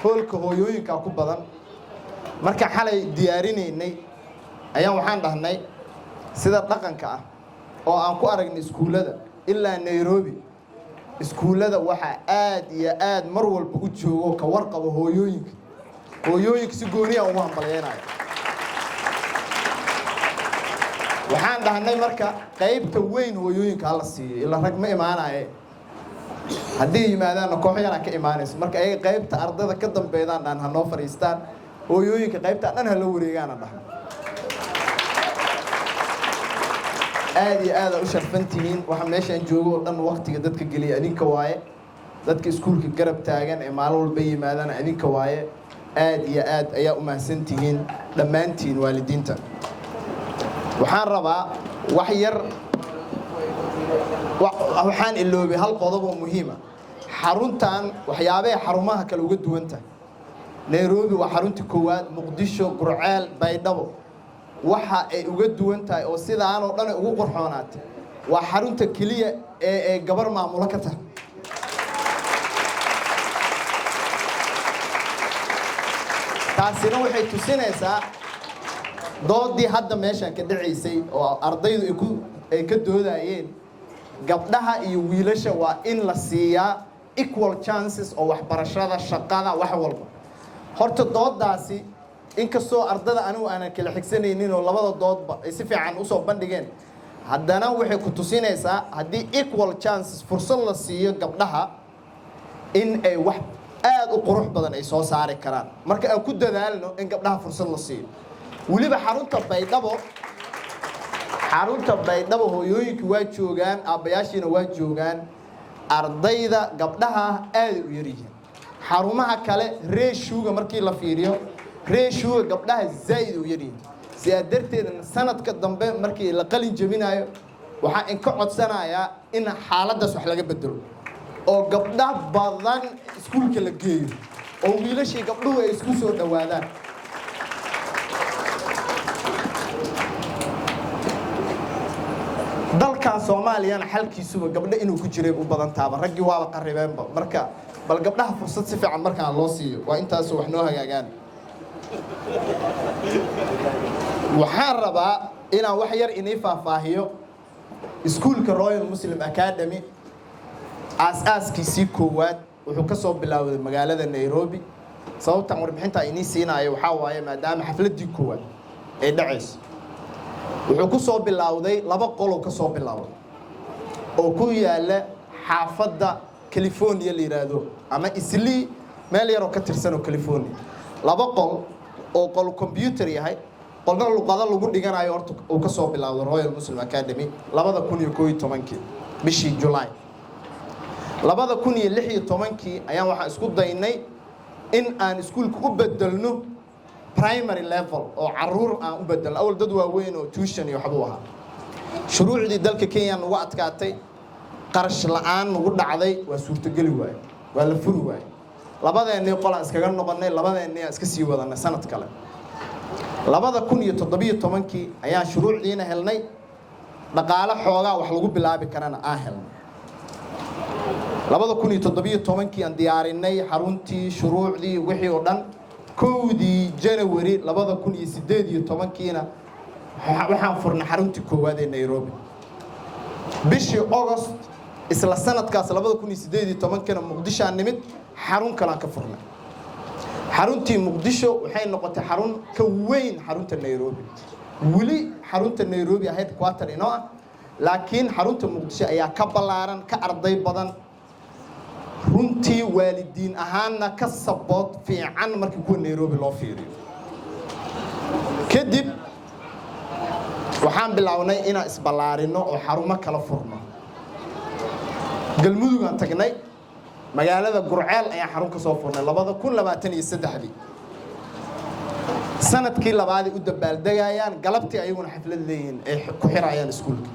hoolka hooyooyinka ku badan. marka xalay diyaarinaynay ayaan waxaan dhahnay sida dhaqanka ah oo aan ku aragnay iskuulada ilaa Nairobi. iskuulada waxa aad iyo aad mar walba u joogo ka warqabo hooyooyinka si gooni ah ugu hambalyeynaya. waxaan dhahnay marka qaybta weyn hooyooyinka la siiyo ila rag ma imaanaaye. haddii yimaadaan koox yar ka imaanayso marka ay qaybta ardada ka dambeeyaan dhan ha noo fariistaan. hooyooyinka qaybta dhan ha la wareegaan dhahnay. aad iyo aad u sharfantihiin. waxa meeshan joogo dhan waqtiga dadka galiya adinka waaye. dadka iskuulka garab taagan ee maalin walba yimaadaan adinka waaye. aad iyo aad ayaa u mahadsantihiin dhammaantiin waalidiinta. waxaan rabaa wax yar waxaan iloobay hal qodob oo muhiim ah. xaruntan waxyaabaha xarumaha kale uga duwan tahay. Nairobi waa xarunta koowaad, Muqdisho, Gurceel, Baydhabo waxa ay uga duwan tahay oo sidaan oo dhan ugu qurxoonaatay. waa xarunta kaliya ee gabar maamulo ka tahay. taasina waxay tusinaysaa doodii hadda meeshan ka dhacaysay oo ardaydu ay ka doodayeen gabdhaha iyo wiilasha waa in la siiyaa equal chances oo waxbarashada, shaqada, wax walba. horta doodaasi inkastoo ardada anigu aanan kala xigsanaynin oo labada doodba ay si fiican u soo bandhigeen, haddana waxay ku tusinaysaa haddii equal chances fursad la siiyo gabdhaha in ay wax aad u qurux badan ay soo saari karaan. marka aan ku dadaalno in gabdhaha fursad la siiyo. waliba xarunta Baydhabo hooyooyinka waa joogaan, aabayaashiina waa joogaan. ardayda gabdhaha aad u yar yihiin. xarumaha kale ratio-ga markii la fiiriyo ratio-ga gabdhaha zaid u yaryihiin sidaa darteed sanadka dambe markii la qalin jabinayo waxaan in ka codsanayaa in xaaladdaas wax laga bedelo oo gabdha badan iskuulka la geeyo oo wiilashii gabdhuhu ay isku soo dhawaadaan dalkan Soomaaliyana xalkiisuba gabdho inuu ku jiray u badan taaba raggi waaba qarribeenba marka bal gabdhaha fursad si fiican marka loo siiyo waa intaas wax noo hagaagaan waxaan rabaa inaan wax yar inii faahfaahiyo iskuulka Royal Muslim Academy aasaaskiisii koowaad wuxuu ka soo bilaawday magaalada Nairobi sababtan warbixinta inii siinayo waxa waaye maadaama xafladii koowaad ay dhacayso wuxuu ku soo bilaawday laba qol oo ka soo bilaawday oo ku yaala xaafadda California la yiraahdo ama Islii meel yar oo ka tirsan oo California laba qol oo qol computer yahay qolna luqada lagu dhiganayo horta uu ka soo bilaawday Royal Muslim Academy 2011 bishii July 2016 ayaan waxaan isku daynay in aan iskuulka u bedelno primary level oo caruur aan u bedelno awal dad waaweyn oo tuition iyo waxba waxa shuruucdii dalka Kenya ugu adkaatay qarash la'aan ugu dhacday waa suurtagali waay waa la furi waay labadeennii qolaan iskaga noqonay labadeennii iska sii wadanay sanad kale 2017 ayaan shuruucdiina helnay dhaqaale xoogaa wax lagu bilaabi karana aan helnay 2017 aan diyaarinay xaruntii shuruucdii wixii oo dhan كودي جانوري لبضة كون يسدادي وطمانكينا وحان فرنا حرمتي كوادي نيروبي بشي أغسط إسلا سنة كاس لبضة كون يسدادي وطمانكينا مقدشة عن نمت حرون كلان كفرنا حرونتي مقدشة وحين نقطة حرون كوين حرونت النيروبي ولي حرونت النيروبي هيد كواتر إنوع لكن حرونت مقدشة أيها كبالاران كأرضي بدن runtii waalidiin ahaana ka support fiican markii ku Nairobi loo fiiriyo kadib waxaan bilawnay inaan isbalaarino oo xarumo kala furno galmudug aan tagnay magaalada Gurceel ayaan xarun ka soo furnay 2023 sanadkii labaad u dabaaldegayaan galabtii ayaguna xaflad leeyihiin ay ku xirayaan iskuulka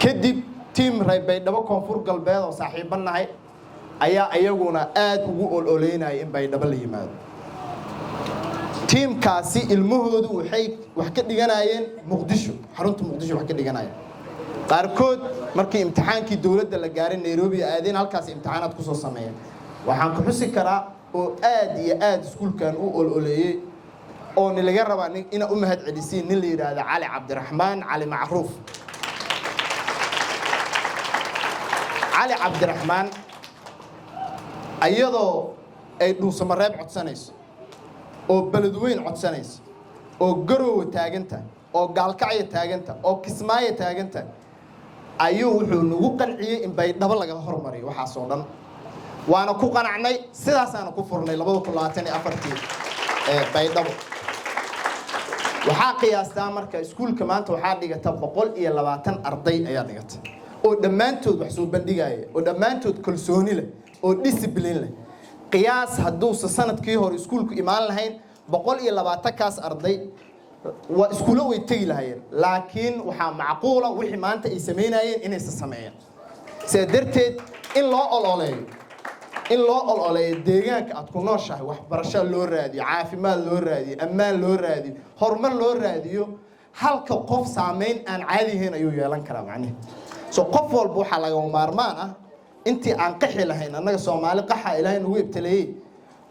kadib team Baydhabo koonfur galbeed oo saaxiibanahay ayaa ayaguna aad ugu ololeynay in Baydhabo la yimaado teamkaasi ilmahoodu waxay wax ka dhiganayeen Muqdisho xarunta Muqdisho wax ka dhiganayeen qaarkood markii imtixaankii dawladda la gaaray Nairobi aadeen halkaas imtixaanaad ku soo sameeyeen waxaan ku xusi karaa oo aad iyo aad iskuulkan u ololeeyay oo laga rabaa in u mahad celisiin nin la yiraahdo Cali Cabdiraxmaan Cali Macruuf Cali Cabdiraxmaan ayadoo ay dhuusamareeb codsanayso oo beledweyn codsanayso oo garow taaganta oo gaalkacyo taaganta oo kismaayo taaganta ayuu wuxuu nagu qanciyay in Baydhabo laga hormariyo waxa soo dhan waana ku qanacnay sidaas aan ku furnay 2024 Baydhabo waxa qiyaastaa marka iskuulka maanta waxa dhigata 120 arday ayaa dhigata oo dhammaantood wax soo bandhigaya oo dhammaantood kalsooni leh oo discipline leh qiyaas hadduu sanadkii hore iskuulku imaan lahayn 120 kaas arday waa iskuulo way tagi lahaayeen laakiin waxa macquula wixii maanta ay sameynayeen inay sameeyaan sida darteed in loo ololeeyo deegaanka aad ku nooshahay waxbarasho loo raadiyo caafimaad loo raadiyo ammaan loo raadiyo horumar loo raadiyo halka qof saameyn aan caadi ahayn ayuu yeelan karaa macnaheedu so qof walba waxa laga maarmaan ah intii aan qaxi lahayn annaga Soomaali qaxa Ilaahay nagu ibtaleeyay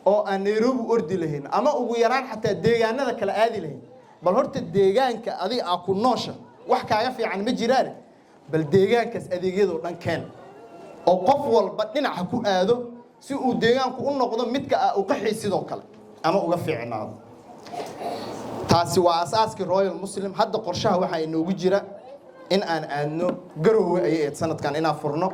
oo aan Nairobi ordi lahayn ama ugu yaraan xataa deegaanada kala aadi lahayn bal horta deegaanka adiga aa ku noosha wax kaaga fiican ma jiraan bal deegaankaas adeegyada oo dhan keen oo qof walba dhinaca ku aado si uu deegaanku u noqdo midka uu qaxi sidoo kale ama uga fiicnaado taasi waa asaaskii Royal Muslim hadda qorshaha waxa inoogu jira in aan aadno Garowe ay sanadkan inaan furno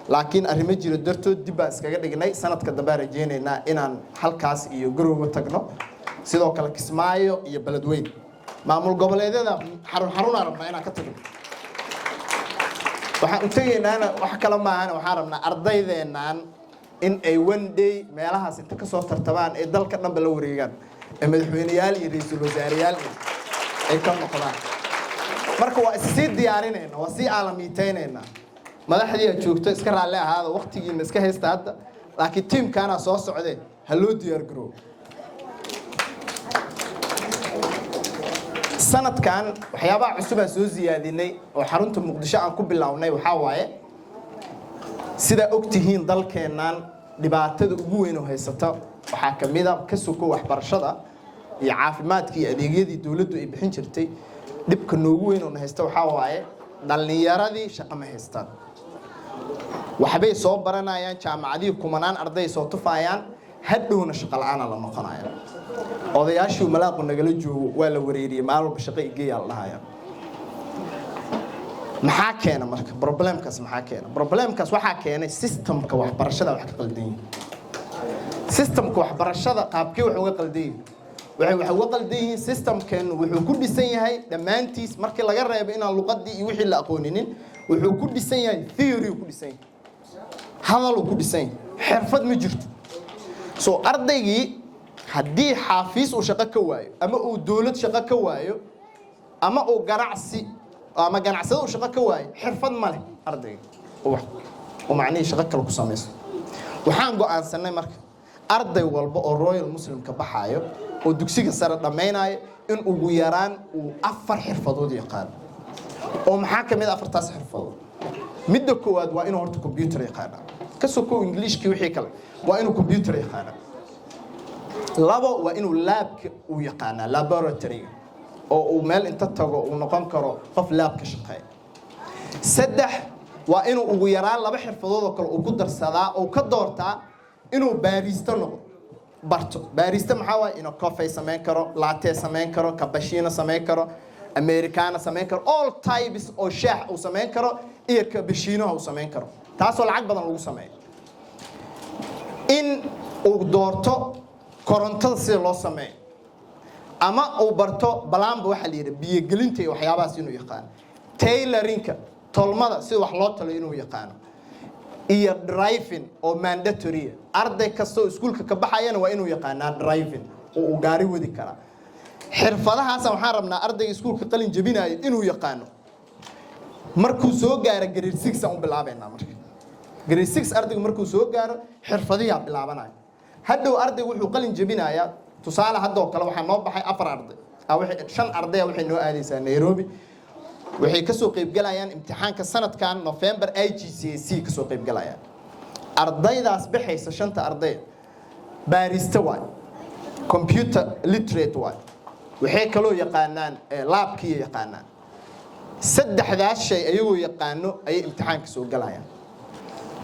laakiin arrimo jira dartood dib baan iskaga dhignay sanadka dambe rajeenayna inaan halkaas iyo Garowe tagno sidoo kale Kismaayo iyo Beledweyne maamul goboleedyada xarun arabna inaan ka tagno waxaan u tagaynaa wax kala maahan waxaan rabnaa ardaydeenan in ay one day meelahaas inta ka soo tartabaan ee dalka dhanba la wareegaan ee madaxweyneyaal iyo ra'iisul wasaareyaal ay ka noqdaan marka waa isii diyaarinayna waa sii aalamiiteynayna madaxdii aad joogto iska raalli ahaada waqtigiina iska haysta hadda laakiin tiimkaana soo socdeen ha loo diyaar garoobo sanadkan waxyaabaha cusub aan soo siyaadinay oo xarunta muqdisho aan ku bilownay waxaa waaye sida ogtihiin dalkeennan dhibaatada ugu weyn oo haysata waxaa ka mid a ka soko waxbarashada iyo caafimaadka iyo adeegyadii dawladdu ay bixin jirtay dhibka noogu weyn oo haysta waxaa waaye dhallinyaradii shaqo ma haystaan waxbay soo baranayaan jaamacadii kumanaan arday soo tufayaan hadhowna shaqo la'aana la noqonaya odayaashii malaaqo nagala joogo waa la wareeriyay maalin walba shaqo igeeyaa la dhahaya maxaa keena marka problemkaas maxaa keena problemkaas waxaa keenay systemka waxbarashada wax ka qaldan yihiin systemka waxbarashada qaabkii wax uga qaldan yihiin wax uga qaldan yihiin systemkeenu wuxuu ku dhisan yahay dhammaantiis markii laga reebo inaan luqadii iyo wixii la aqooninin wuxuu ku dhisan yahay theory ku dhisan yahay hadal ku dhisan yahay xirfad ma jirto soo ardaygii haddii xaafiis uu shaqo ka waayo ama uu dawlad shaqo ka waayo ama uu ganacsi ama ganacsado uu shaqo ka waayo xirfad ma leh ardayga oo macnihii shaqo kale ku samaysto waxaan go'aansanay marka arday walba oo royal muslim ka baxaayo oo dugsiga sare dhammaynayo in ugu yaraan uu 4 xirfadood yaqaan oo maxaa ka mid ah 4taas xirfadood midda koowaad waa inuu horta computer yaqaan ka soo Englishkii wixii kale waa inuu computer yaqaan labo waa inuu labka uu yaqaan laboratory oo uu meel inta tago uu noqon karo qof lab ka shaqeeya saddex waa inuu ugu yaraan 2 xirfadood oo kale uu ku darsadaa oo ka doortaa inuu baarista noqdo barto baarista maxaa waaye inuu coffee sameyn karo latte sameyn karo cappuccino sameyn karo americano sameyn karo all types oo shaah uu sameyn karo iyo cappuccino uu sameyn karo taasoo lacag badan lagu sameeyo in uu doorto korontada sida loo sameeyo ama uu barto balaamba waxa la yiraahdo biyo gelinta iyo waxyaabahaas inuu yaqaan tailorinka tolmada sida wax loo talo inuu yaqaan iyo driving oo mandatory arday kasta oo iskuulka ka baxayana waa inuu yaqaan driving oo uu gaari wadi kara xirfadahaas waxaan rabnaa ardayga iskuulka qalin jabinayo inuu yaqaano markuu soo gaaro grade 6 aan u bilaabeynaa marka grade 6 ardaygu markuu soo gaaro xirfadihi bilaabanaya hadhow ardaygu wuxuu qalin jabinayaa tusaale hadoo kale waxaa noo baxay 4 arday waxay 5 arday waxay noo aadaysaa Nairobi waxay ka soo qayb galayaan imtixaanka sanadkan November IGCSE ka soo qayb galayaan ardaydaas bixaysa 5 arday baarista waa computer literate waa waxay kaloo yaqaanaan labkii yaqaanaan saddexdaas shay ayagoo yaqaano ay imtixaanka soo galayaan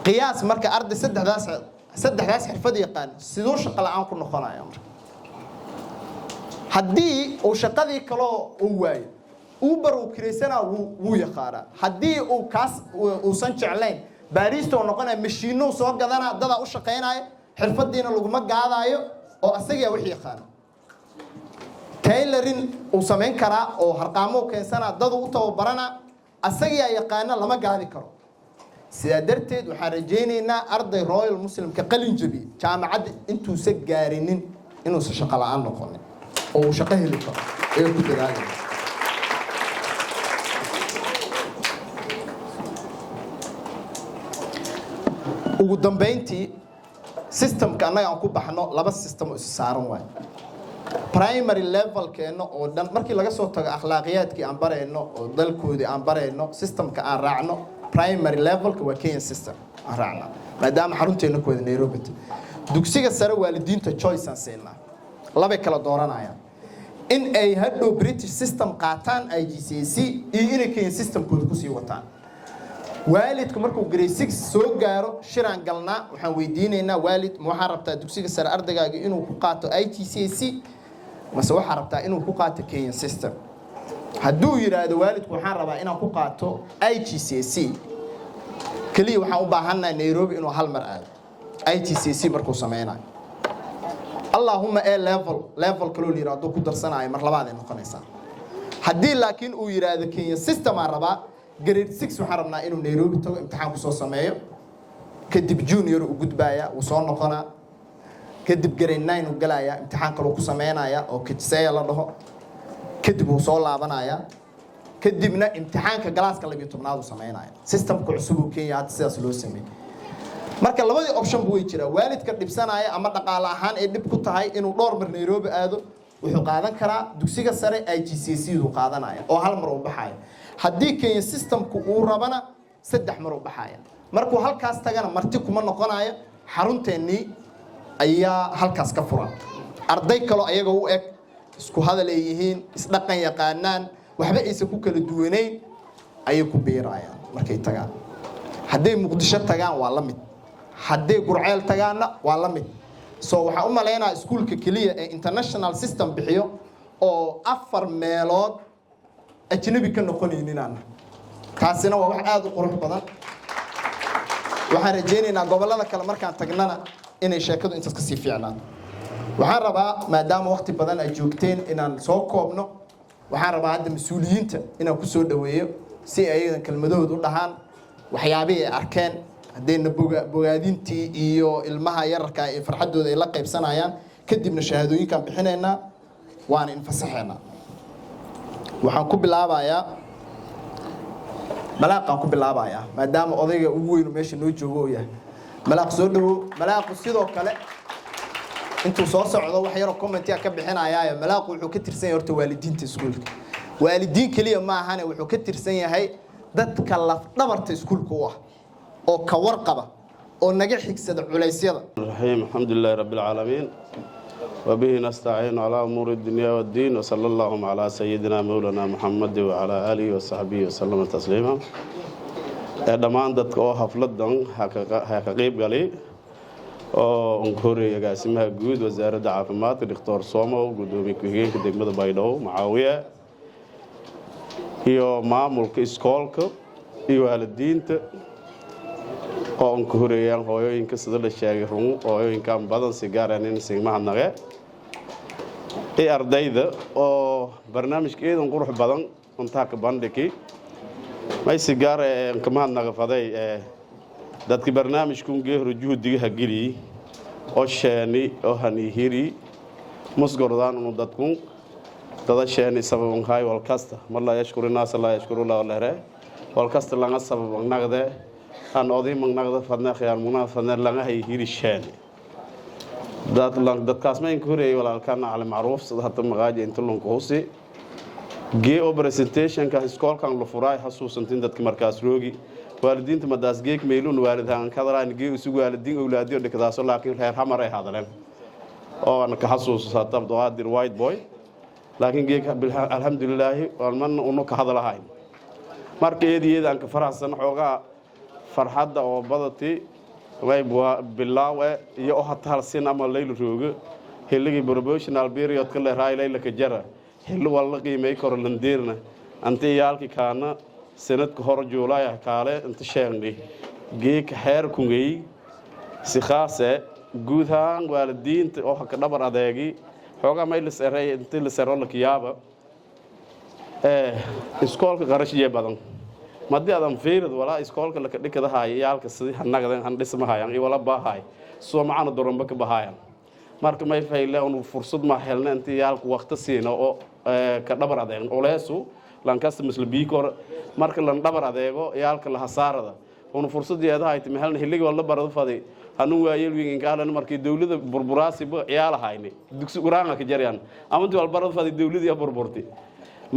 qiyaas marka arday saddexdaas xirfad yaqaan sidoo shaqo la'aan ku noqonaya marka haddii uu shaqadii kale uu waayo Uber uu kireysana wuu yaqaana haddii uu kaas uusan jeclayn baarista oo noqonaya mashiino soo gadana dada u shaqeynaya xirfadiina laguma gaadaayo oo asaga wixii yaqaan tailoring uu sameyn karaa oo harqaamo keensana dad u tababarana asaga yaqaana lama gaadi karo sidaa darteed waxaan rajaynaynaa arday royal muslim ka qalin jabi jaamacadda intuusan gaarinin inuusan shaqo la'aan noqonin oo uu shaqo heli karo ee ku dadaalaya ugu dambeyntii systemka anaga aan ku baxno 2 system oo is saaran waay primary level keeno oo dhan markii laga soo tago akhlaaqiyadkii aan barayno oo dalkoodii aan barayno systemka aan raacno primary level ka waa Kenya system aan raacno maadaama xarunteena ku wada Nairobi dugsiga sare waalidiinta choice aan siinaa laba kala dooranayaan in ay hadhow British system qaataan IGCSE iyo in Kenya system kooda ku sii wataan waalidku markuu grade 6 soo gaaro shiraan galnaa waxaan weydiinaynaa waalid ma waxaan rabtaa dugsiga sare ardayga inuu ku qaato IGCSE mase waxaan rabtaa inuu ku qaato Kenya system hadduu yiraahdo waalidku waxaan rabaa inaan ku qaato IGCSE kaliya waxaan u baahanahay Nairobi inuu hal mar aado IGCSE markuu sameeynayo Allahumma A level kaloo yiraahdo ku darsanayo mar labaad ay noqonaysaa haddii laakiin uu yiraahdo Kenya system aan rabaa grade 6 waxaan rabnaa inuu Nairobi tago imtixaan ku soo sameeyo kadib junior u gudbaya uu soo noqonaa kadib grade 9 uu galaya imtixaan kale ku sameynaya oo KCSE la dhaho kadib uu soo laabanaya kadibna imtixaanka galaaska 12aad uu sameynaya systemka cusub oo Kenya hadda sidaas loo sameeyay marka labadii option buu jira waalidka dhibsanaya ama dhaqaale ahaan ay dhib ku tahay inuu dhowr mar Nairobi aado wuxuu qaadan karaa dugsiga sare IGCSE uu qaadanaya oo hal mar u baxaya haddii Kenya systemku uu rabana 3 mar u baxaya markuu halkaas tagana marti kuma noqonayo xarunteennii ayaa halkaas ka furan arday kale ayaga u eg isku hadal ay yihiin isdhaqan yaqaanaan waxba aysan ku kala duwaneyn ayay ku biirayaan markay tagaan hadday Muqdisho tagaan waa la mid hadday Gurceel tagaana waa la mid soo waxa u maleynaa iskuulka kaliya ee international system bixiyo oo 4 meelood ajnabi ka noqonayninaan kaasina waa wax aad u qurux badan waxaan rajaynaynaa gobolada kale markaan tagnana inay sheekadu intaas ka sii fiicnaato waxaan rabaa maadaama waqti badan ay joogteen inaan soo koobno waxaan rabaa hadda mas'uuliyiinta inaan ku soo dhaweeyo si ay ayadan kelmadoodu u dhahaan waxyaabihii ay arkeen haddayna bogaadintii iyo ilmaha yararka ee farxadooda ay la qaybsanayaan kadibna shahaadooyinkaan bixinaynaa waana infasaxaynaa waxaan ku bilaabayaa malaaqaan ku bilaabayaa maadaama odayga ugu weyn meesha noo joogo oo yahay malaaq soo dhawo malaaqu sidoo kale intuu soo socdo wax yar oo comment ka bixinayaa malaaqu wuxuu ka tirsan yahay horta waalidiinta iskuulka waalidiin kaliya ma ahane wuxuu ka tirsan yahay dadka laf dhabarta iskuulka u ah oo ka warqaba oo naga xigsada culeysyada الرحيم الحمد لله رب العالمين وبه نستعين على أمور الدنيا والدين وصلى الله على سيدنا مولانا محمد وعلى آله وصحبه وسلم تسليما dhammaan dadka oo xafladan ha ka qayb galay oo unkooriya agaasimaha guud wasaaradda caafimaadka Dr. Somo gudoomiye ku-xigeenka degmada Baydhabo Macaawiya iyo maamulka iskoolka iyo waalidiinta oo unkooriyaan hooyooyinka sida la sheegay run hooyooyinka badan si gaar ah in sigmaha naga ee ardayda oo barnaamijkeedan qurux badan inta ka bandhigi may si gaar ah kama naga faday dadkii barnaamijku geehro juhdiga hagili oo sheeni oo hanihiri musgordaan uu dadku dada sheeni sababun hay wal kasta malla yashkuru naas la yashkuru la lahre wal kasta laga sabab nagade aan oday magnaqda fadna khiyar munafadna laga hiri sheeni dadkaas ma inkuuriyay walaalkan cali macruuf sida hadda magaaji inta loo qoosay gee oo presentation ka iskoolkan la furay xasuusantin dadka markaas roogi waalidiinta madaas geek meelun waalidahan kadaraan gee isugu waalidiin awlaadiyo dhigtaaso laakiin reer hamar ay hadaleen oo aan ka xasuusto tabdoodir white boy laakiin geek alxamdulillah walman uu ka hadalahay markeediyada ka faraxsan xoogaa farxadda oo badati way bilaawe iyo hatta sin ama leyl rooga xilligii promotional period ka leeyahay leyla ka jara xilli wala qiimay korlandeerna antii yaalki kaana sanadka hor Juulaay kaale inta sheegnay geek xeer kungay si khaas guud ahaan waalidiinta oo ka dhabar adeegi xoogaa may la saray inta la saro la kiyaaba iskoolka qarashiye badan madii adam fiirad wala iskoolka la ka dhigada hayaalka sidii hanagdan han dhismahayan iyo wala baahay soo macana doranba ka baahayan marka may fayle uu fursad ma helna intii yaalku waqti siino oo ka dhabar adeeg oleesu lankasta mislbii kor marka lan dhabar adeego yaalka la hasaarada uu fursad yeedahay tii helna xilliga wala barado faday hanu waayeel wiin kaalan markii dawladda burburaasi ba yaalahaynay dugsi quraanka ka jarayaan ama intii wal barado faday dawladda burburtay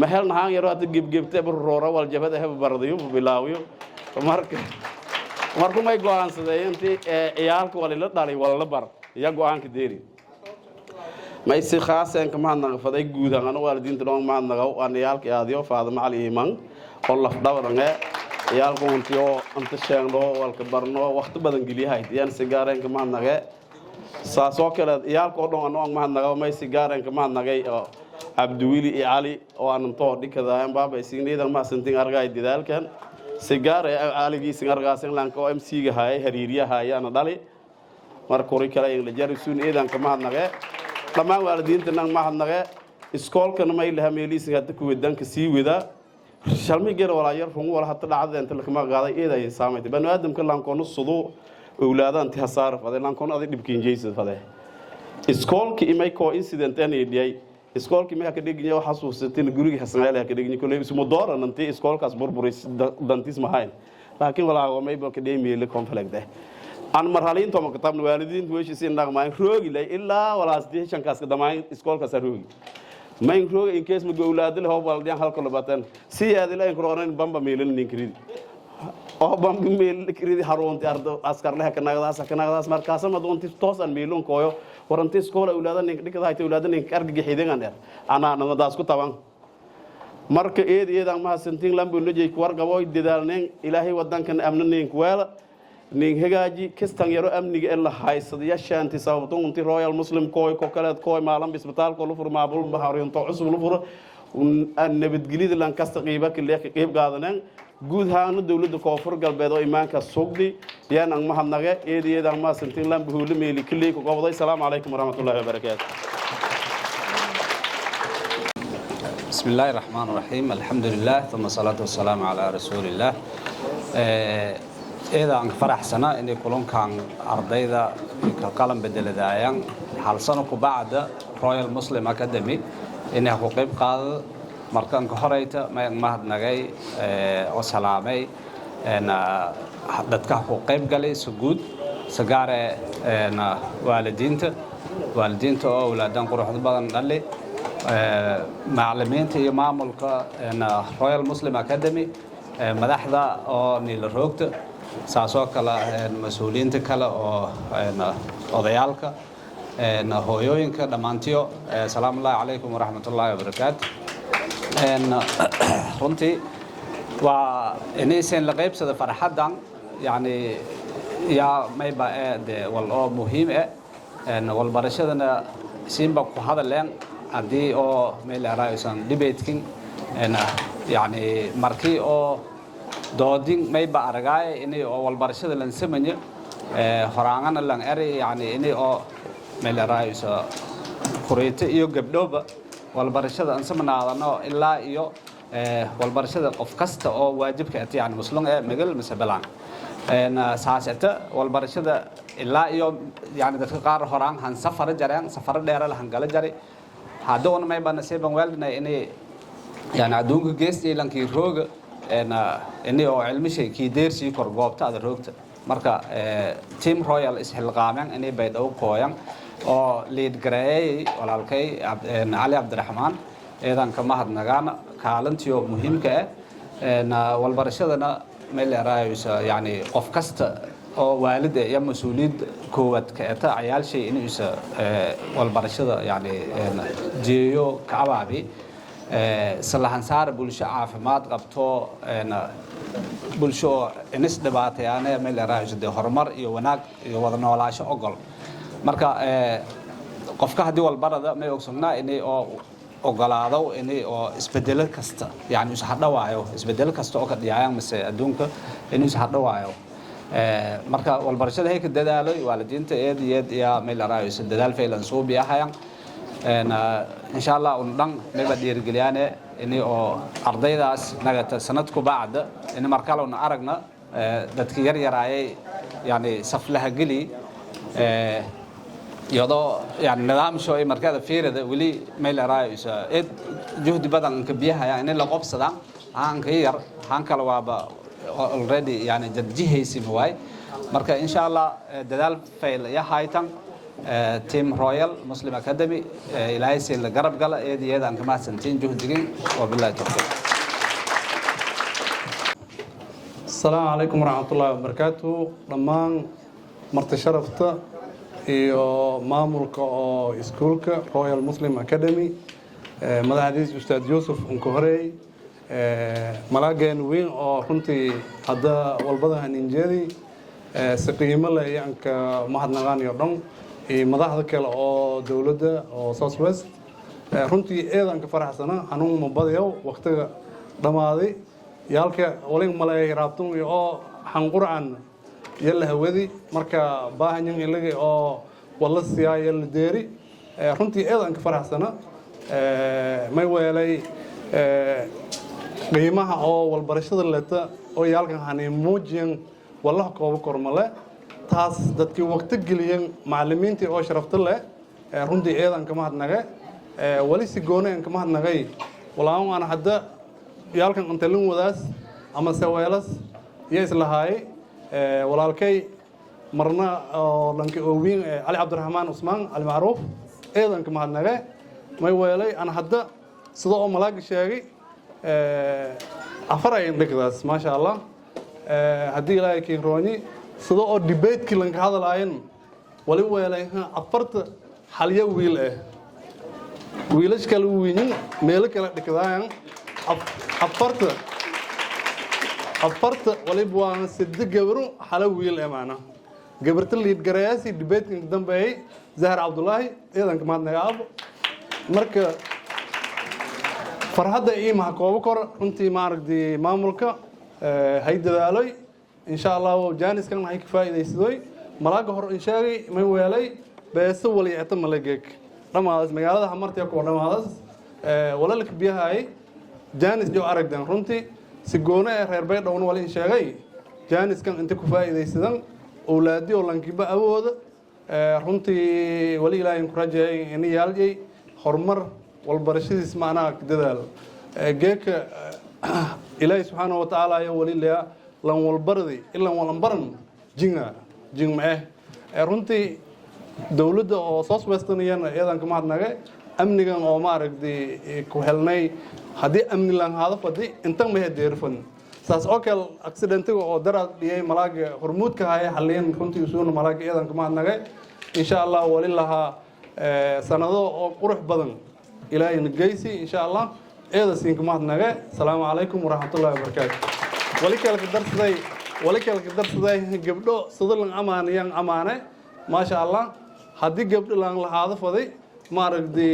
ma helna haan yaro hada gebgebta roora wal jabada hab baradayo bilaawiyo marka may go'aansadeen intii ciyaalka wali la dhalay wala bar ya go'aanka deeri may si khaaseen kama naqfaday guud ahaan waalidiinta dhoon ma naqaw aan ciyaalka aadiyo faadama cali iman oo laf dhawarange ciyaalku intiyo anta sheegno walka barno waqti badan galiyahay yaan si gaareen kama naqe saasoo kale ciyaalku dhoon aan ma naqaw may si gaareen kama naqay Abduwili Ali oo aan too dhikadaan baaba isiinaydan ma santin argay didaalkan sigaar aaligi singargaasan lanka MC ga hay hariiriyaha ayana dhali mar kori kale la jarisuun eedan kama naqe dhamaan waalidiinta nan ma naqe iskoolkan ma ilaha meeliisa hadda ku wadanka sii wada shalmi geer wala yar run wala hatta dhacda inta la kama qaaday eeday saameeyay banu aadamka lankoonu sudu awlaadaan tii hasaar faday lan kon aday dhibkiin jeysad faday iskoolki imay ko incident aan idiyay iskoolki ma ka dhigay waxa xasuusatin guriga hasanayla ka dhigay kulay ismu dooran intii iskoolkaas burburis dantis ma hayn laakiin walaa may ba ka dheemiyay conflict aan marhaliin toma kitabna waalidiintu way shisiin dhaqmaan roogi lay ilaa walaas deeshan kaas dhammaan iskoolkaas roogi ma in roogi in case ma gowlaadil hoob waldiyaan halka labatan si aad ilaa in koroonan bamba meelin ninkrid oo bamba meel kridi haroonti ardo askar leh ka nagadaas markaas ma doonti toosan meelun kooyo waranti iskoola awlaadan nin dhigada hayta awlaadan nin argagi xideegan dheer ana nadaas ku taban marka eedan ma santiin lambu nujay ku warqabo dadaalneen ilaahay wadankan amnaneen kuwala nin hagaaji kastan yaro amniga ee la haysado yashaanti sababto intii royal muslim kooy ko kala kooy maalan isbitaal ko lu furmaa bul bahariin to cusub lu furo aan nabadgelida lan kasta qiiba kale ka qeyb qaadanaan guud ahaan dawladda koonfur galbeed oo imaanka sugdi yaan aan mahadnaga eedan ma santiin lambu hulu meeli kale ku qabday salaamu alaykum warahmatullaahi wabarakaatuh بسم الله الرحمن الرحيم الحمد لله ثم الصلاة والسلام على رسول الله إذا أنك فرح سنة إني كلهم كان أرضيدا كقلم بدل دايان حال سنة بعد رويال مسلم أكاديمي إني حقوق قال مركان كهريتا ما مهد نجاي وسلامي إن حدت كحقوق قالي سجود سجارة إن والدينته أولادان قروح بدن قالي macallimiinta iyo maamulka Royal Muslim Academy madaxda oo niil roogta saasoo kala mas'uuliyiinta kale oo odayaalka hooyooyinka dhamaantiyo salaamu alaykum wa rahmatullahi wa barakaatuh runtii waa inaysan la qaybsada farxadan yani yaa mayba wal oo muhiim wal barashadana siinba ku hadaleen haddii oo meel araysan debatekin yani markii oo doodin mayba aragay inay oo walbarashada lan sameeyo horaangana lan eri yani inay oo meel araysa qurayta iyo gabdhoba walbarashada aan samanaadano ilaa iyo walbarashada qof kasta oo waajibka ah yani muslim magal masabalan saasata walbarashada ilaa iyo yani dadka qaar horaan han safar jareen safar dheer la hangala jari haddana may baan nasiiban waalidnay inay yani adduunka geestay lankii rooga inay oo cilmi shay ki deersi kor goobta aad roogta marka team royal is xilqaamen inay bay dhow kooyan oo lead gareeyay walaalkay Ali Abdurrahman eedan ka mahadnagaana kaalintii oo muhiimka ah walbarashadana meel raayaysa yani qof kasta oo waalid iyo mas'uuliyad koowad ka ah ayaal shay inuu isa walbarashada yani jeeyo kaababi salahan saar bulsho caafimaad qabto bulsho inis dhibaatayana meel raayaysa horumar iyo wanaag iyo wada noolaansho ogol marka qofka hadii walbarada may ogsoonaa inay oo ogolaado inay oo isbedel kasta yani is hadhawaayo isbedel kasta oo ka dhiyaan mise adduunka inuu is hadhawaayo marka walbarashada hay ka dadaalo waalidiinta eed ya meel raayaysa dadaal faylan soo biyahayan insha Allah un dhan mayba dhiirigeliyaane inay oo ardaydaas nagata sanadku baacda in markale una aragna dadka yar yaraayay yani saflaha gali iyadoo yani nidaam shooy markada fiirada wali meel raayaysa juhdi badan ka biyahaya in la qobsadaan aan ka yar aan kala waaba already yani jadjihaysi way marka insha Allah dadaal fail ya haytan team Royal Muslim Academy ilaahay si la garab gala eediyada aan kama santiin juhdigin oo billahi tawfiq السلام عليكم ورحمة الله وبركاته دمان مرت شرفته iyo maamulka oo iskuulka Royal Muslim Academy madaxdiis Ustaad Yusuf Unkohrey malageen weyn oo runtii hadda walbada haninjeedi si qiimo leh yanka mahadnaqaan iyo dhan madaxda kale oo dawladda oo South West runtii eedan ka faraxsana anugu ma badayo waqtiga dhamaaday yaalka walin malay raabtun iyo xanquraan yalla hawadi marka baahanyin ilaga oo wala siyaayay la deeri runtii eedan ka faraxsana may weelay qiimaha oo walbarashada leta oo yaalkan hanay muujiyan walaha koob kormale taas dadkii waqti geliyeen macallimiintii oo sharafta leh runtii eedan kama hadnaga wali si gooneen kama hadnagay walaan waan hadda yaalkan antalin wadaas ama saweelas iyo islahaay walaalkay marna oo lanka oowin Ali Cabdiraxmaan Usmaan Ali Macruuf eedan kama hadnaga may weelay ana hadda sida oo malaag sheegay afar ay dhigdaas ma sha Allah haddii ilaahay keen rooni sida oo debate-kii lanka hadlaayeen wali weelay afarta xalya wiil wiilash kala wiinin meel kala dhigdaan afarta wali baan sidii gabaro xala wiil maana gabarta liid garayaasi debate-kii dambeeyay Zahra Abdullahi eedan kama hadnaga marka farhadda iyo mahkoobo kor runtii maaragtay maamulka hay dadaalay insha Allah jaaniskan waxay ka faa'iideysaday malaaga hor in sheegay may weelay beeso wali ata malageek dhamaadaas magaalada hamartay ku dhamaadaas walaalka biyahay jaanis jo aragdan runtii si goona reer Baydhabo wali in sheegay jaaniskan inta ku faa'iideysadan awlaadi oo lankiba awooda runtii wali ilaahay ku rajeeyay in yaalay horumar والبرشيد معنا كدال جيك إلهي سبحانه وتعالى يا ولي الله لان والبردي إلا والنبرن جين معه رنتي دولة أساس وستنيان أيضا كما هناك أمنيا أو مارك دي كهلناي هذه أمن لان هذا فدي أنتم ما هديرفن ساس أكل أكسيدنت أو درا دي ملاك هرمود كهاي حاليا كنت يسون ملاك أيضا كما هناك إن شاء الله ولي الله سنضو قرح بدن إلهي نجيسي إن شاء الله إذا سينكم هذا السلام عليكم ورحمة الله وبركاته ولك الدرس ذي قبله صدر الأمانة ين أمانة ما شاء الله هذه قبل لان هذا فذي ما ردي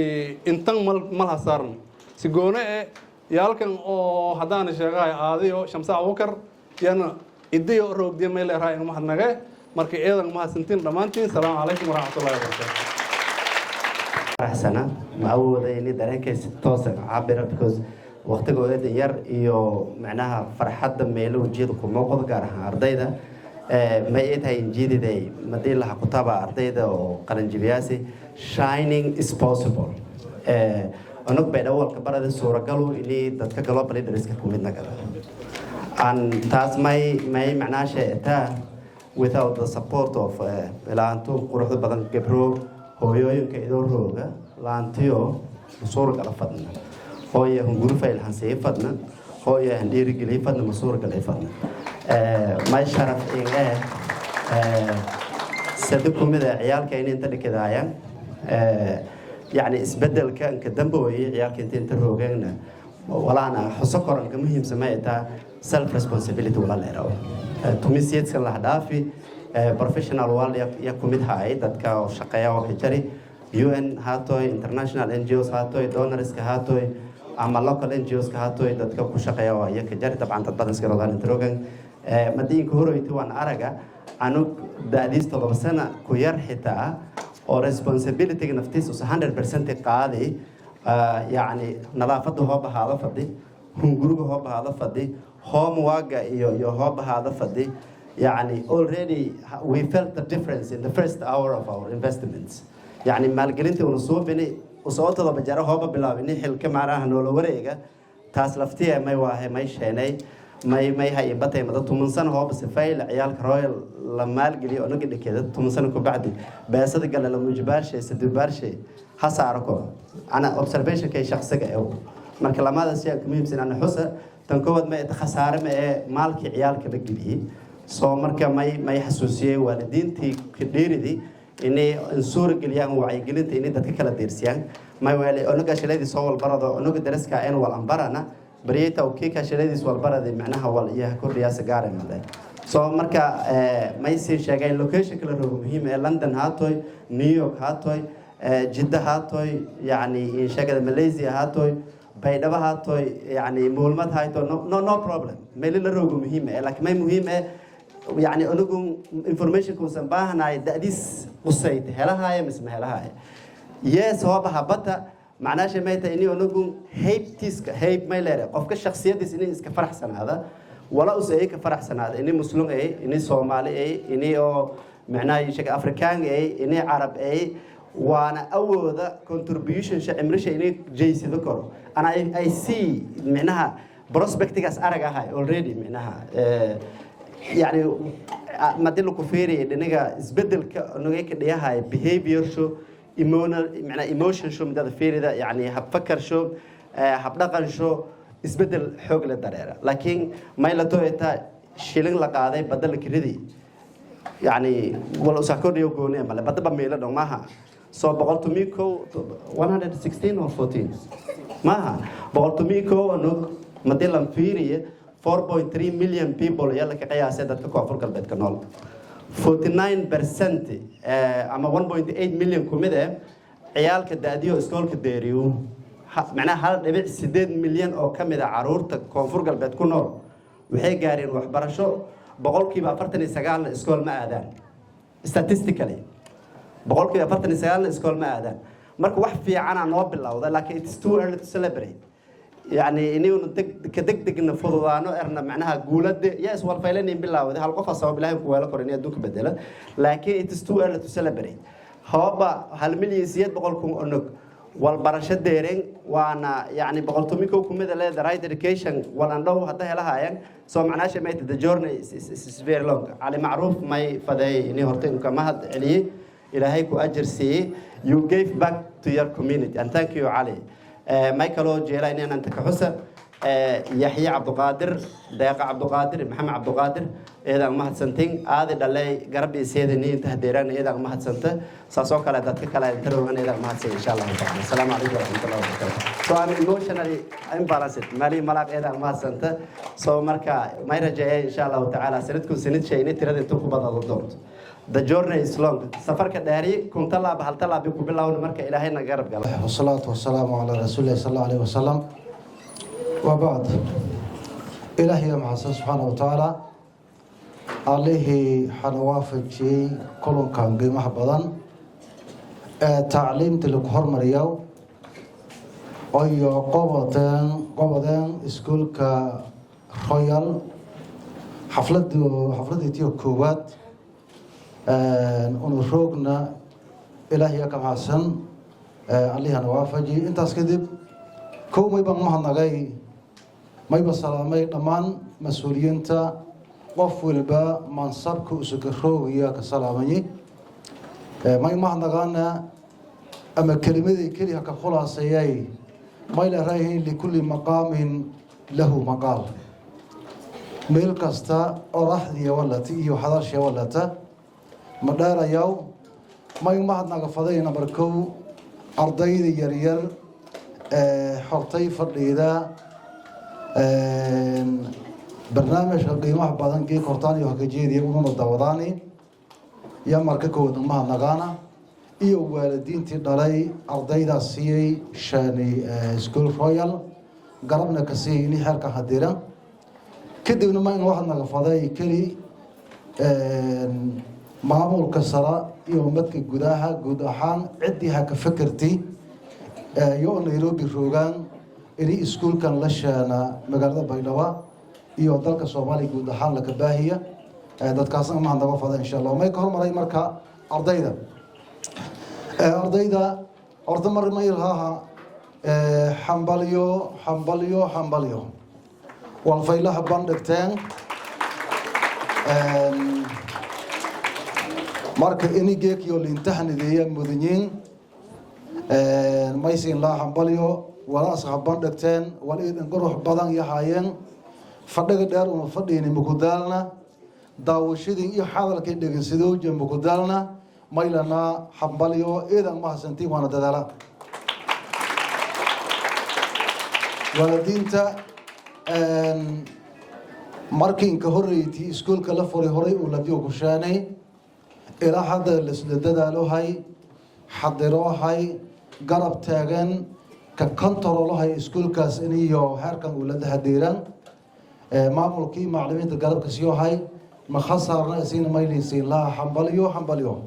إنتن ملها صارن سجونه يالكن أو هذان الشجاع هذه أو شمس أوكر يانا إدي روك دي ميل راي ما هنجا مركي إذا ما سنتين رمانتين السلام عليكم ورحمة الله وبركاته أحسنا معودة إني درينك توصل عابرة because وقت جودة ير إيو معناها فرحة ميلو جيدكم موقف جارها أرضيدا ما يتها إنجيل داي مدير لها كتابة أرضيدا وقرن جبياسي shining is possible أنك بعد أول كبرة الصورة قالوا إني تتكلم بلي درسك كوميدنا كذا and تاس ما معناه شيء تا without the support of لانتو قرحة بدن كبرو hooyooyinka idoo rooga laantiyo masuur kala fadna hooyo hunguri fayl hansay fadna hooyo handiri gali fadna masuur kala fadna ma sharaf سدكم إذا عيال كائنين تلكذايا يعني إسبدل كان كدمبوي عيال كائنين تروجنا ولا أنا حسكر إنك مهم سمايتها self responsibility ولا لا رو تمسيت سلا هدافي professional وال يكمل هاي تذكر شقيا وحجري UN هاتوي international NGOs هاتوي donors كهاتوي أما local NGOs كهاتوي تذكر كشقيا ويكجري طبعا تبادل سكرودان تروجن مدين كهرو يتوان أرجع أنو داديس طلب سنة كوير حتى أو responsibility نفتيس 100% قاعدة يعني نظافته هو بهذا فدي هنجروه هو بهذا فدي هو مواجه هو بهذا فدي يعني already we felt the difference in the first hour of our investments يعني مالجلنتي ونصوب بني وصوت الله بجرا هو بلاويني حلك معاه نولو وريجا تاسلفتيه ما يواه ما يشيني ما هي بتي مدة 8 سنة هو بس فايل عيال كرويل لما الجلي أنا قد كده 8 سنة كبعدي بس هذا قال لهم يجبرشي سدبرشي حساركوا أنا observation كي شخص كأو ما كلام هذا الشيء كمية بس أنا حسه تنكود ما يتخسر ما مالك عيال كده جلي سو مركا ما يحسوسيه والدين تي كدير دي إني نصور جليان وعي جلنت إني تتكلم درسيان ما يوالي أنا كشلادي صور البرد أنا قدرس كائن والأنبرنا بريتا وكيكا شلادي صور البرد معناها والإياه كل رياسة قارن ماله سو مركا ما يصير شيء لوكيشن كله مهم لندن هاتوي نيويورك هاتوي جدة هاتوي يعني شغل ماليزيا هاتوي بيدبا هاتوي يعني مولمات هاتوي no problem ملي لروج مهم لكن ما مهم يعني أنقول information كوسن باهنا داديس قصيت هلا هاي مسمى هلا هاي yes هو بحبته معناه شيء ما يتأني أنقول هيب تيسك هيب ما يلره قفك الشخصية دي سنين إسك فرح سنة هذا ولا أسأيه كفرح سنة هذا إني مسلم إني صومالي إني أو معناه يشك أفريقيان أي إني عرب أي وأنا أول contribution عمرش إني جيس ذكر أنا I see معناها prospectus أرجع هاي already معناها يعني ما دلو كفيري لأنك زبدل كأنك ده هاي behavior شو معناه emotion شو مدة فيري ده يعني هبفكر شو هبدقن شو زبدل حق للدرجة لكن ما يلتوه تا شيلين لقاده بدل كردي يعني ولا سكون يقولون ما له بدل بميله دون معها so بقول تميكو 116 or 14 معها بقول تميكو إنه مدلهم فيري 4.3 million people يلا كقياس هذا كوافر قلبت كنول 49% أما 1.8 million كمده عيال كداديو اسكول كديريو معناها هل نبيع 6 مليون أو كمده عرورت كوافر قلبت كنول وحي قارين وحبرشو بقول كيف أفرتني سجال اسكول ما أذان statistically بقول كيف أفرتني سجال اسكول ما أذان مركو واحد في عنا نوب الله لكن it's too early to celebrate يعني إني كدق نفضانو إرنا معناها جولد يس والفيلين بالله وده هالقفة سوا بالله كوالا كورنيا دوك بدله لكن it is too early to celebrate هابا هالمليسيات بقولكم إنك والبرشة ديرين وأنا يعني بقولتم يكون كمية لا the right education والأندو حتى هلا هاين so معناه شيء ما the journey is very long على معروف ما يفدي إني هرتين كمهد عليه إلى هيك أجر سي you gave back to your community and thank you علي مايكلو جيلاني أنت كحسن يحيى عبد القادر دايق عبد القادر محمد عبد القادر إذا ما هتسنتين هذا دللي قربي سيدني أنت هديران إذا ما هتسنت ساسوك على دتك على إنترون إذا ما هتسي إن شاء الله تعالى السلام عليكم ورحمة الله وبركاته so I'm emotionally embarrassed مالي ملاك إذا ما هتسنت so مركا ما يرجع إن شاء الله تعالى سندكم سند شيء نترى تنتقوا بدل الضغط The journey is long. سفر كداري كنت طلع بهالطلع بيكون بالله ونمرك إلى هنا قرب قال. والصلاة والسلام على رسول الله صلى الله عليه وسلم. وبعد إلهي مع سبحانه وتعالى عليه حنوافج شيء كلهم كان قيمة بدن تعليم تلقهر مريو أي قبضان سكول كرويال حفلة تيو كوبات ونشوقنا إلهي كم حسن عليها نوافجي أنت أسكدب كو ما يبغى مهنا جاي ما يبغى سلامي دمان مسؤولين تا قفل با منصب كوسكرو ويا كسلامي ما يمهنا جانا أما كلمة ذي كلها كخلاص ياي ما يلهيه لكل مقام له مقال ميل كستا أراح ذي ولا تي وحضرش ولا تا مدار يوم ما يمهنا كفضينا بركو أرضي يرير حرطي فريدا برنامج قيمة بدن كي كورتاني وهكجيد يقولون الدواداني يا مرككو دمها نغانا إيو والدين تدري أرضي دا سي شاني سكول رويال قربنا كسي إني حركة حديرا كده إنه ما إن واحد نغفضي كلي معمول كسرة إيو مدك قداحان عديها كفكرتي يو نيروبي روغان إني إسكول كان لشانا مقالة بيلوا إيو دالك صومالي قداحان لك باهية داد كاسنا ما عندما فضا إن شاء الله وما يكهر مرأي مركا أرضيدا أرضيدا أرض مر ما يلهاها حنباليو والفيلها باندكتين marka ini geekiyo liintahanidaya mudanyeen maysin la xambaliyo wala asxaban dhagteen wala idan qurux badan yahaayeen fadhiga dheer uma fadhiini mukudaalna daawashadii iyo hadalkii dhageysadoo jeen mukudaalna maylana xambaliyo idan ma hasantii waana dadaala waalidiinta markii ka horeeyay iskuulka la furay horay uu la diyo ku shaanay إلى حد الإسلام له هاي حضروه هاي قرب تاجن ككنترول هاي سكول كاس إني يو هركن ولده هديران معمول كي معلمين تقرب كسيو هاي ما خسرنا سين ما يليسين لا حنبليو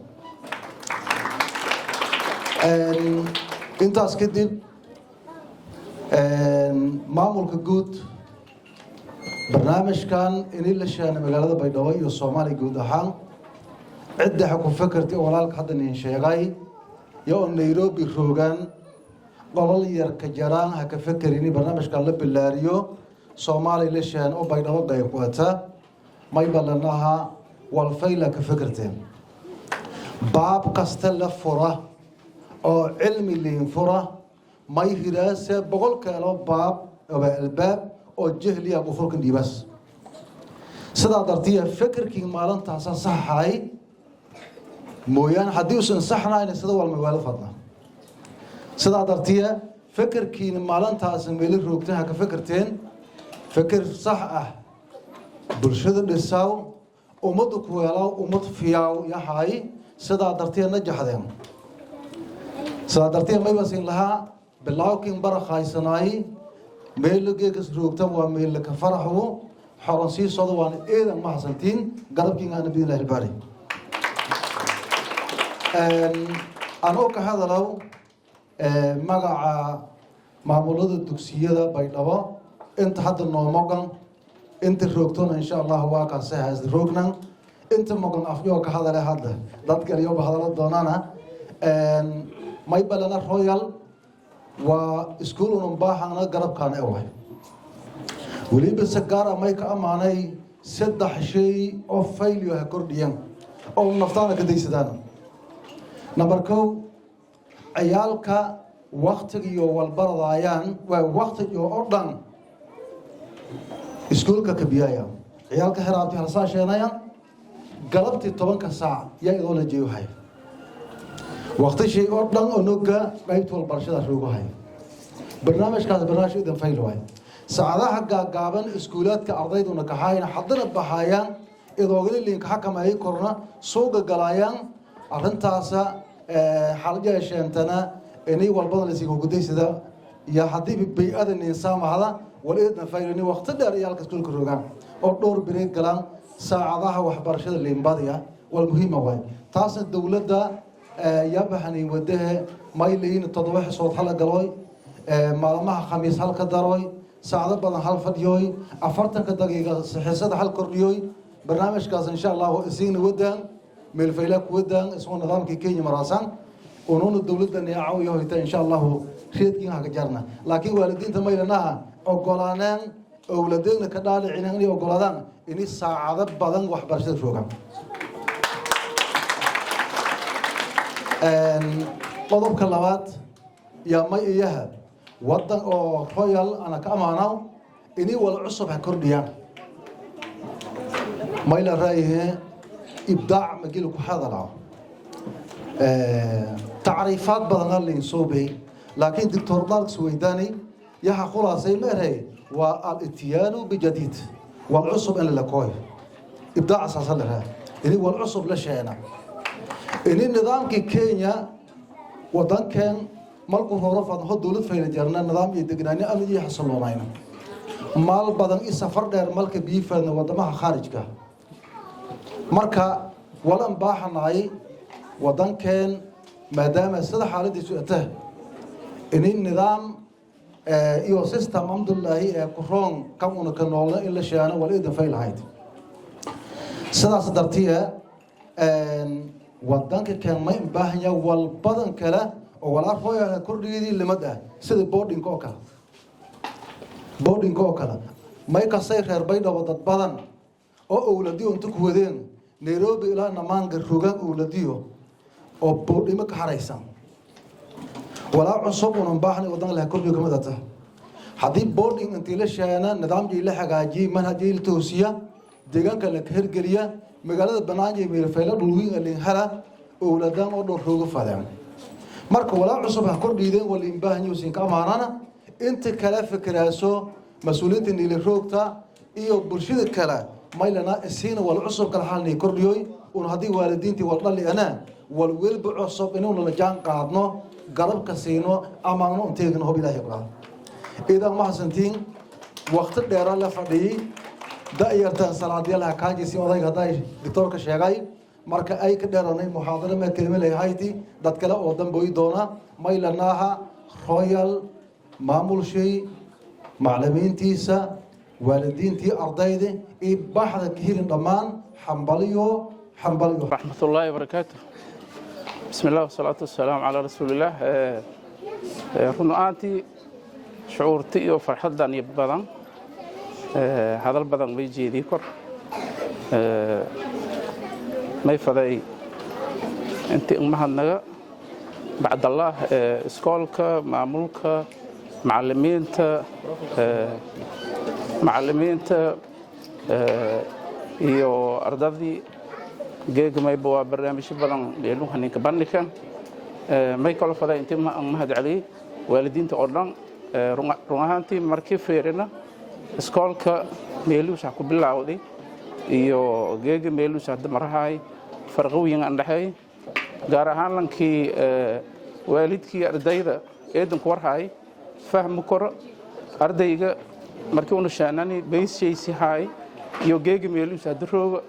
أنت أسكتي معمول كجود برنامج كان إني لشان مقالة بيدوي والصومالي جود هان عدة حكو فكرتي ولالك هذا نشيغاي يو نيروبي روغان قبل يركجران هكا فكريني برنامج كان لب اللاريو صومالي لشان أو بيضا وقايا قواتا ما يبلناها والفيلة كفكرتين باب كاستلا فرة أو علمي اللي ينفره ما يهراسة بقول كالو باب أو الباب أو جهلي أبو فرق دي بس سدا درتيه فكر كي مالن تاسا صح هاي مويان حديوس صحنا إن سدا والموال فضنا سدا درتيه فكر كي مالن تاسا ميل روقتها كفكرتين فكر صح برشد الساو ومدك ويلاو ومد فياو يا هاي سدا درتيه نجح ذم سدا درتيه ما يبصين لها بالله كين برا خايسناي ميل جيكس روقتها وميل كفرحه حرنسي صدوان إذا ما حسنتين قرب كين أنا بين الله الباري أنا كهذا لو مع معمولات الدكسية بينما أنت حد النومكان أنت روقتون إن شاء الله واقع سهز روقنا أنت مكان أفيو كهذا لهذا ذاتك اليوم بهذا الدونانا ما يبلنا رويال وسكول نباحنا قرب كان أول ولي بالسكارة ما يكأماني سدح شيء أو فيليو هكرديان أو نفتانا كدي سدانا نمبركو عيالك وقت يو والبرضايان ووقت يو أردن اسكولك كبيايا عيالك هرابتي هرسا شينايا قلبتي طبنك ساعة يا إذولا جيو هاي وقت شيء أردن أنوكا قيبت والبرشدة روغو هاي برنامج كاس برنامج إذن فيلو هاي ساعدها قابن اسكولات كأرضيدنا كحاين حضنا بحايان إذا وقال اللي كحكم أي كورونا سوق قلايان أرنتاسا حلقة شينتنا إني والبضن اللي سيكون قديس ذا يا حبيبي بيئة الإنسان هذا وليدنا فايرني وقت ده ريالك سكول كروجان أو دور بريد كلام ساعدها وحبرشة اللي مبادية والمهمة واي تاس الدولة ده يبحني وده ما يلين التضويح صوت حلقة قلوي معلمها خميس حلقة دروي ساعد بدن حل فديوي أفرتن كدقيقة حسد حل كرديوي برنامج كاس إن شاء الله إسين ودان ملفيلك ودان اسمه نظام كيني مراسان ونون الدولة إن يعويه إن شاء الله خير كينها كجرنا لكن والدين تميلناها أقولانان أولادين كدال عيناني أقولان إني ساعد بدن وحبرشة شوكم قضب كلمات يا ما إياها ودن أو رويال أنا كأمانة إني والعصب هكرديان ما إلى رأيه إبداع مجيلك هذا العام تعريفات بدنا اللي نصوبه لكن دكتور دارك سويداني يها خلاصة ما هي والاتيان بجديد والعصب أنا لكوي إبداع أساسا لها إني والعصب لشينا إني النظام كي كينيا ودن كان مالكو هورفان هو دولة فيل جرنا نظام يدقناني أنا يجي حصلوا معنا مال بدن السفر دير مالك بيفن ودمها خارجك مركا ولا مباحناي ودن كان ما دام سد حالتي سوءته إن النظام إيو سيستم الحمد لله كرون كم ونكنول إلا شيئا وليد فيل هايد سدا صدرتيه ودن كان ما يباحنيا والبدن كلا ولا رفيع كردي اللي مدة سيد بوردين كوكلا ما يكسر خير بيدا وضد بدن أو أولاديو أنتو كودين نيروبي إلى نمان غروغان أولاديو أو بوردين مكحريسان ولا عصب ونباحني ودن لها كردي كم دته حدي بوردين أنت ليش أنا نظام جي له حاجي منهجي التوسية ديجان كلك هرجلية مقالة بناجي ميرفيلا دلوين اللي هلا أولادان أو دروغ فادان marka walaa cusub ha kordhiideen wal in baahan yihiin ka amaanana inta kala fikraaso mas'uuliyiinta nila roogta iyo bulshada kala maylana isiina wal cusub kala xalnay kordhiyoy oo hadii waalidiintii wal dhali ana wal welba cusub inuu la jaan qaadno garabka siino amaano inteegna hub ilaahay qaa idan ma hasantiin waqti dheer la fadhiyay da'yartan salaadiyalaha kaajisi odayga haday doctorka sheegay marka ay ka dheeranay muhaadaro ma kelime leeyahayti dad kale oo damboy doona maylanaha royal maamul shay macallimiintiisa waalidiintii ardayda ee baxda ka hirin dhamaan xambaliyo حنبل ورحمة الله وبركاته. بسم الله والصلاة والسلام على رسول الله. runaaantii shucuurtii iyo farxaddan iyo badan hadal badan bay jeedii kor may faday intii umahadnaga bacdallah iskoolka maamulka macallimiinta iyo ardadii geegmayba waa barnaamijyo badan dheeluha ninka bandhigan may kala faday intii mahad celiyey waalidiinta oo dhan run ahaantii markii fiirina iskoolka meeluus ku bilowday iyo geega meeluus hadda marahay farqooyin aan dhaxay gaar ahaan lankii waalidkii ardayda eedanku warhay fahmi karo ardayga markii uu nashaanani beeshiisi hay iyo geega meeluus hadda rooga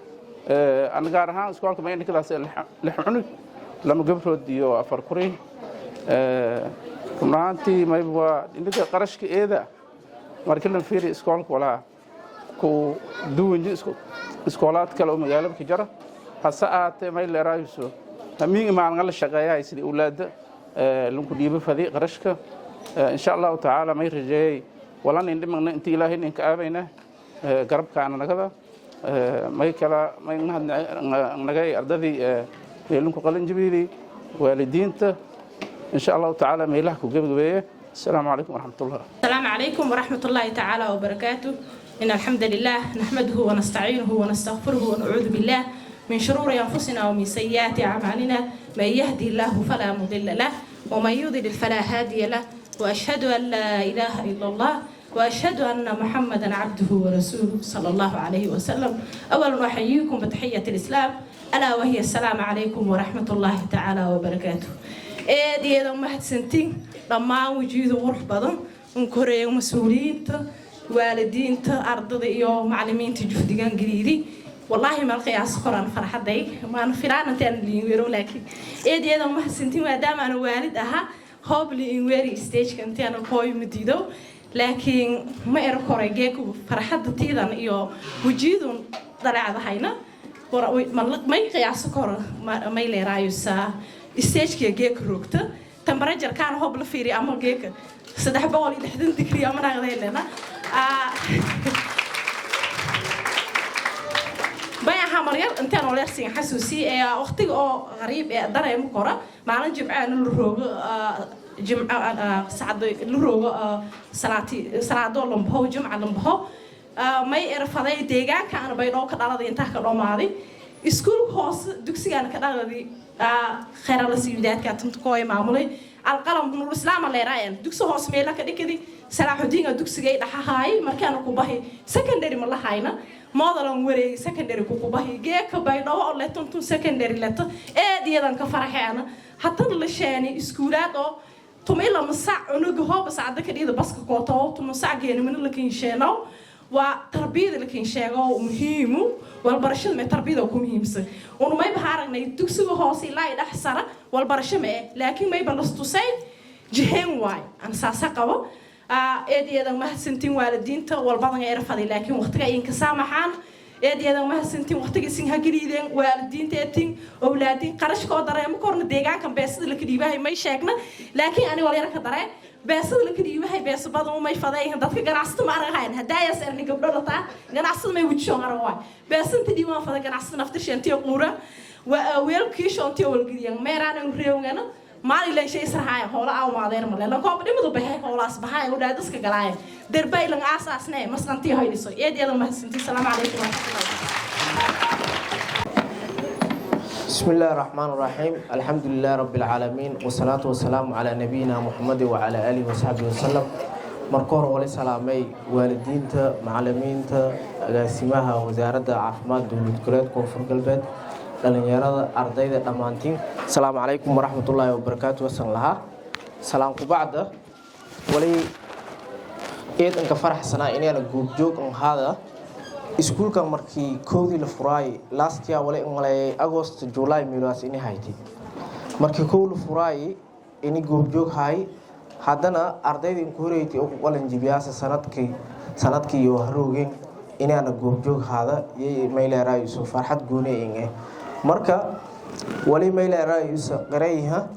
aan gaar ahaan iskoolka ma inkadaas lix cunug lama gabrood iyo afar kurin runaaantii mayba inaga qarashka eeda markii la fiiriyo iskoolka walaa ku duwan iskoolaad kale oo magaalada ka jira hase ahaatee may leerayso hamiin maalin la shaqeeyahay sidii awlaada lunku dhiibo fadi qarashka insha Allah taala may rajeeyay walan indhimagna inta ilaahay ninka aabayna garabkaana nagada may kala may nagay ardadii lunku qalin jibidi waalidiinta إن شاء الله تعالى ميلاه كجبجبية. السلام عليكم ورحمة الله. السلام عليكم ورحمة الله تعالى وبركاته. إن الحمد لله نحمده ونستعينه ونستغفره ونعوذ بالله من شرور أنفسنا ومن سيئات أعمالنا. من يهدي الله فلا مضل له ومن يضلل فلا هادي له وأشهد أن لا إله إلا الله وأشهد أن محمدا عبده ورسوله صلى الله عليه وسلم. أولا أحييكم بتحية الإسلام ألا وهي السلام عليكم ورحمة الله تعالى وبركاته. eedeeda mahadsantiin dhammaan wajiida qurux badan un koreeyo mas'uuliyiinta waalidiinta ardada iyo macallimiinta juhdigan gariidi wallahi ma qiyaas qoran farxaday ma filaan intaan liiweero laakiin eedeeda mahadsantiin maadaama aan waalid ahaa hobli in weeri stage kan taan kooy midido laakiin ma er koreegeeku farxada tiidan iyo wajiidun dalaacadahayna ma qiyaas qoran ma leerayusa stage geek roogta temperature kan hob la fiiri ama geeka 360 degree ama naqdeelena baya hamariyal intaan oo leersin xasuusi ee waqtiga oo qariib ee dareemo kora maalin jimcaan la roogo saacado la roogo salaado lambo jimca lambo may erfaday deegaanka aan bay dhoo ka dhaladay inta ka dhamaaday iskuul hoos dugsigan ka dhaladay خير الله سيدات كاتم تقوي معمولي القلم من الإسلام اللي رأين دكسو هوس ميلا كدي صلاح الدين دكسو جاي دحاهاي مركان كوباهي سكندري ملا هاينا ما ضلهم وري سكندري كوباهي جاك بيضاء ولا تنتو سكندري لتا دي هذا كفرحنا حتى اللشاني اسكولات أو تميلا مساع ونجهو بس عندك كده بس كقطاو تمساع جاني من اللي كينشانو وتربية اللي كينشانو مهمو والبرشة ما تربية وكم مهمة وما يبهارنا يدكسو هوسي لا يدحسرة والبرشة ما لكن ما يبلستوسي جهين واي أنا ساسقوا إيدي هذا ما سنتين والدين تا والبعض يعرف هذا لكن وقتها ينكسامحان إيدي هذا ما سنتين وقتها يسينها جريدين والدين تأتين أولادين قرش قدرة مكورن ديجان كم بس اللي كديبه ما يشكنا لكن أنا ولا كدرة بس اللي كديبه بس بعض ما يفضي هندك جناست ما رهين هدايا سألني قبل رتا جناست ما يوجشون رواي بس أنت دي ما فضي جناست نفتش أنتي قورة وويل كيش أنتي والجريان ما رانا نريونا ما لي شيء سرحاي هولا أو ما دير ملا لكن بدي مدو بهاي هولا أصبحاي ولا دسك جلاي دربي لين أساسنا مثلا تي هاي لسه يدي هذا ما سنتي السلام عليكم ورحمة الله. بسم الله الرحمن الرحيم الحمد لله رب العالمين والصلاة والسلام على نبينا محمد وعلى آله وصحبه وسلم مركور ولي سلامي والدينتا معلمينتا agaasimaha wasaaradda caafimaadka dowlad goboleedka koonfur galbeed dhalinyarada ardayda dhamaantiin assalaamu calaykum waraxmatullaahi wabarakaatu wasan lahaa salaam ku bacda wali eedanka faraxsanaa inaan goobjoog ahaada iskuulka markii koodii la furay last year wali ingalay August July milaas inay haytay markii kood la furay inay goobjoog hay haddana ardayda ku horeeyay oo qalan jibiyaasa sanadkii iyo haroogeen inaan goobjoog haada meeleeray soo farxad goonay marka wali mayleeraayusa qarayha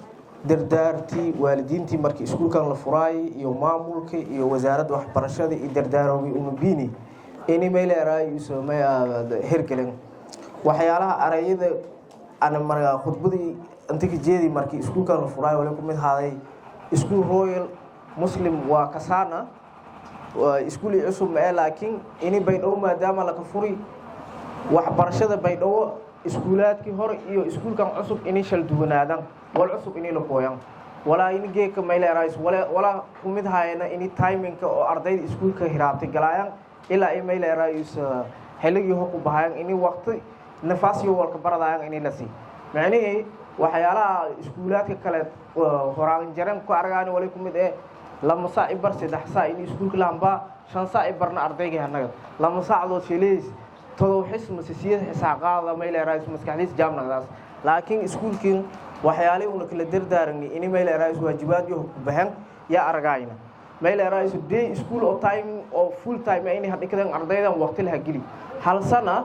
dardaartii waalidiintii markii iskuulkan la furaayay iyo maamulka iyo wasaaradda waxbarashada iyo dardaarowgii umabini ini mayleeraayusa hergelen waxyaalaha arayada ana markaa khudbadii intii jeedi markii iskuulkan la furaayay wali ku mid haaday iskuul royal muslim waa kasaana iskuul cusub ma laakiin ini baydhabo maadaama la ka furi waxbarashada baydhabo iskuulaadkii hore iyo iskuulkan cusub inay shal duwanaadaan wal cusub inay la qooyaan walaa in geeka mayleerays wala ku mid hayna in timingka oo ardayda iskuulka hiraabtay galayaan ilaa ay mayleerays xilligii hor u baahayaan in waqti nafaas iyo walka baradayaan in la sii macnaheedu waxyaalaha iskuulaadka kale horaan jaran ku argaan wali ku mid lama saac bar 3 saac in iskuulka laamba 5 saac barna ardayga hanaga lama saacdood shileys todo xisma siyad xisaaqada mayleerays maskaxdiis jaamnadaas laakiin iskuulkiin waxyaalaha uu kala dardaaranay in mayleerays waajibaad iyo ku bahan ya aragayna mayleerays day school of time or full time in hadikadan ardaydan waqti la geli hal sana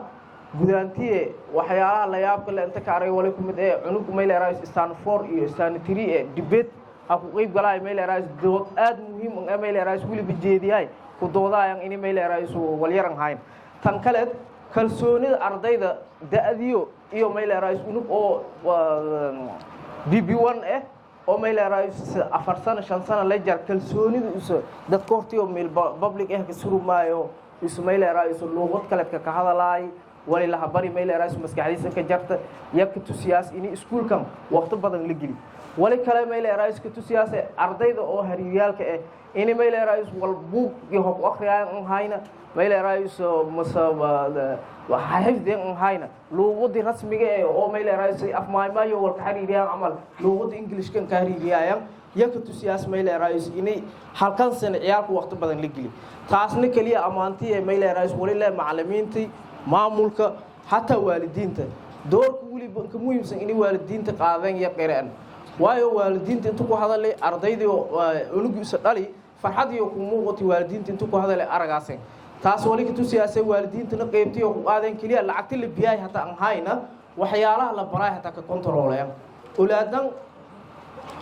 gudaantii waxyaalaha la yaab kale inta ka aray wali ku mid cunug mayleerays Stanford iyo Stanford debate ha ku qayb galay mayleerays dood aad muhiim ah mayleerays wali bijeediyay ku doodayaan in mayleerays wal yaran hayn tan kale kalsoonida ardayda da'diyo iyo mayleerays unug oo BB1 oo mayleerays 4 sano 5 sano la jar kalsoonida dad koortiyo meel public ka surumaayo mayleerays luuqad kale ka hadalay wali la bari mayleerays maskaxdiisa ka jarta yabka tusiyaas in iskuulkan waqti badan la geli wali kale mayleerays ka tusiyaas ardayda oo hariyaalka in mayleerays wal buug iyo hog akhriyaan hayna mayleerays masabada waxa xifdeen hayna luuqadii rasmiga oo mayleerays afmaaymayo wal ka xiriiriyaan amal luuqada Englishkan ka xiriiriyaan yaka tusiyaas mayleerays inay halkan sano ciyaalku waqti badan la geli taasna kaliya amaantii mayleerays wali la macallimiintii maamulka hatta waalidiinta doorka waliba ka muhiimsan in waalidiinta qaadaan iyo qiraan waayo waalidiinta inta ku hadalay ardayda unugiisa dhali farxad iyo ku muuqato waalidiinta inta ku hadalay aragaasay taas wali ka tusiyaasay waalidiintana qaybtii oo qaadeen kaliya lacagta la biyay hatta aan hayna waxyaalaha la baray hatta ka kontroolayaan ulaadan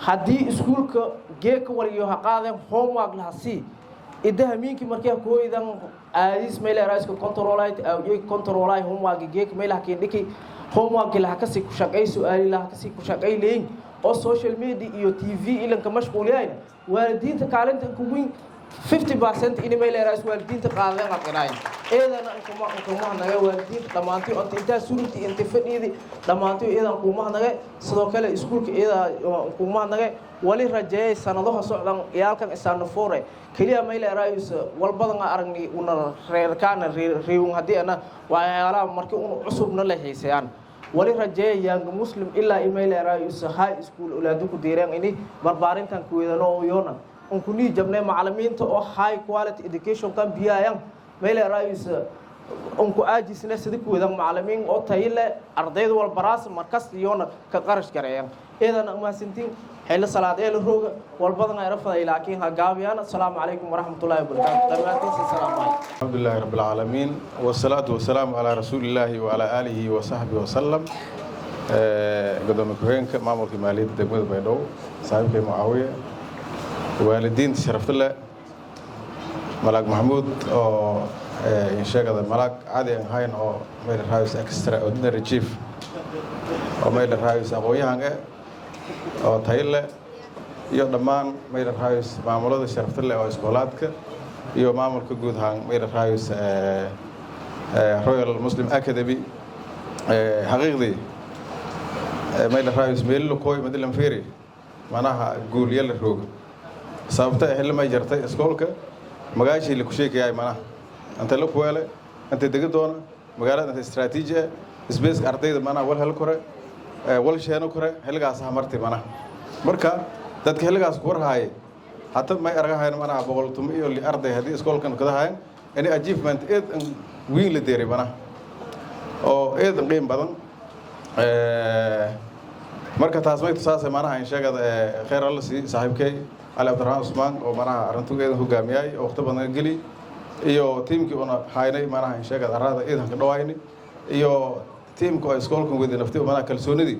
hadii iskuulka geeka waliyo ha qaadeen homework la si idahamiinki markay kooydan aadis mayleerays ka kontroolay homework geeka meelaha ka dhiki homework la ka si ku shaqay su'aal la ka si ku shaqay leen oo social media iyo TV ilan ka mashquuliyay waalidiinta kaalinta ku weyn 50% in mayleerays waalidiinta qaadeen aqraay eedana kuma naga waalidiinta dhamaantii oo inta suurti inta fadhidi dhamaantii eedan kuma naga sidoo kale iskuulka eeda kuma naga wali rajeey sanadaha socdan yaalkan Stanford kaliya mayleerays walbadan aragni una reerkaan reewun hadii ana waxyaalaha markii uu cusubna la xiisayaan wali rajeey young muslim illa mayleerays high school ulaadu ku diireen in barbaarintan ku weedano yoona unkuni jabnay macallimiinta oo high quality education kan biyayaan mayleerays unku aajisna sidii ku weedan macallimiin oo tayo leh ardayda wal baraas markas yoona ka qarash gareeyaan eedana ma sintiin حين صلاة الروج والبضنا يرفض لكن هجابيان السلام عليكم ورحمة الله وبركاته. السلام عليكم. الحمد لله رب العالمين والصلاة والسلام على رسول الله وعلى آله وصحبه وسلم. قدام كهين كمامور كمالية دمود بيدو صاحب معاوية والدين شرفت الله ملاك محمود أو إن شاء الله ملاك عادي هاين أو ميل رايس إكسترا أودنري تشيف أو ميل رايس أقوياء oo tayle iyo dhamaan Mayra Raayus maamulada sharafta leh oo iskoolaadka iyo maamulka guud ahaan Mayra Raayus Royal Muslim Academy haqiiqdi Mayra Raayus meel kooy madalan fiiri manaha guul yeel roog sababta xilma jirtay iskoolka magaashi la ku sheekayay manaha anta la kuwale anta degid doona magaalada istiraatiiji space ardayda manaha wal hal kore wal sheeno kore xilgaas martay mana marka dadka xilgaas ku warhaay hatta may aragahayna mana boqoltum iyo li arday hadii iskoolkan ka dahayn in achievement eed wiil la deeray mana oo eed qiim badan marka taas may taasay mana in sheegada khayr alla si saaxiibkay Ali Abdurrahman Usman oo mana arintugeeda hogaamiyay oo waqti badan gali iyo teamkii ona haynay mana in sheegada arada eed ka dhawaayni iyo tiimka oo iskoolkan wada naftay manaha kalsoonidii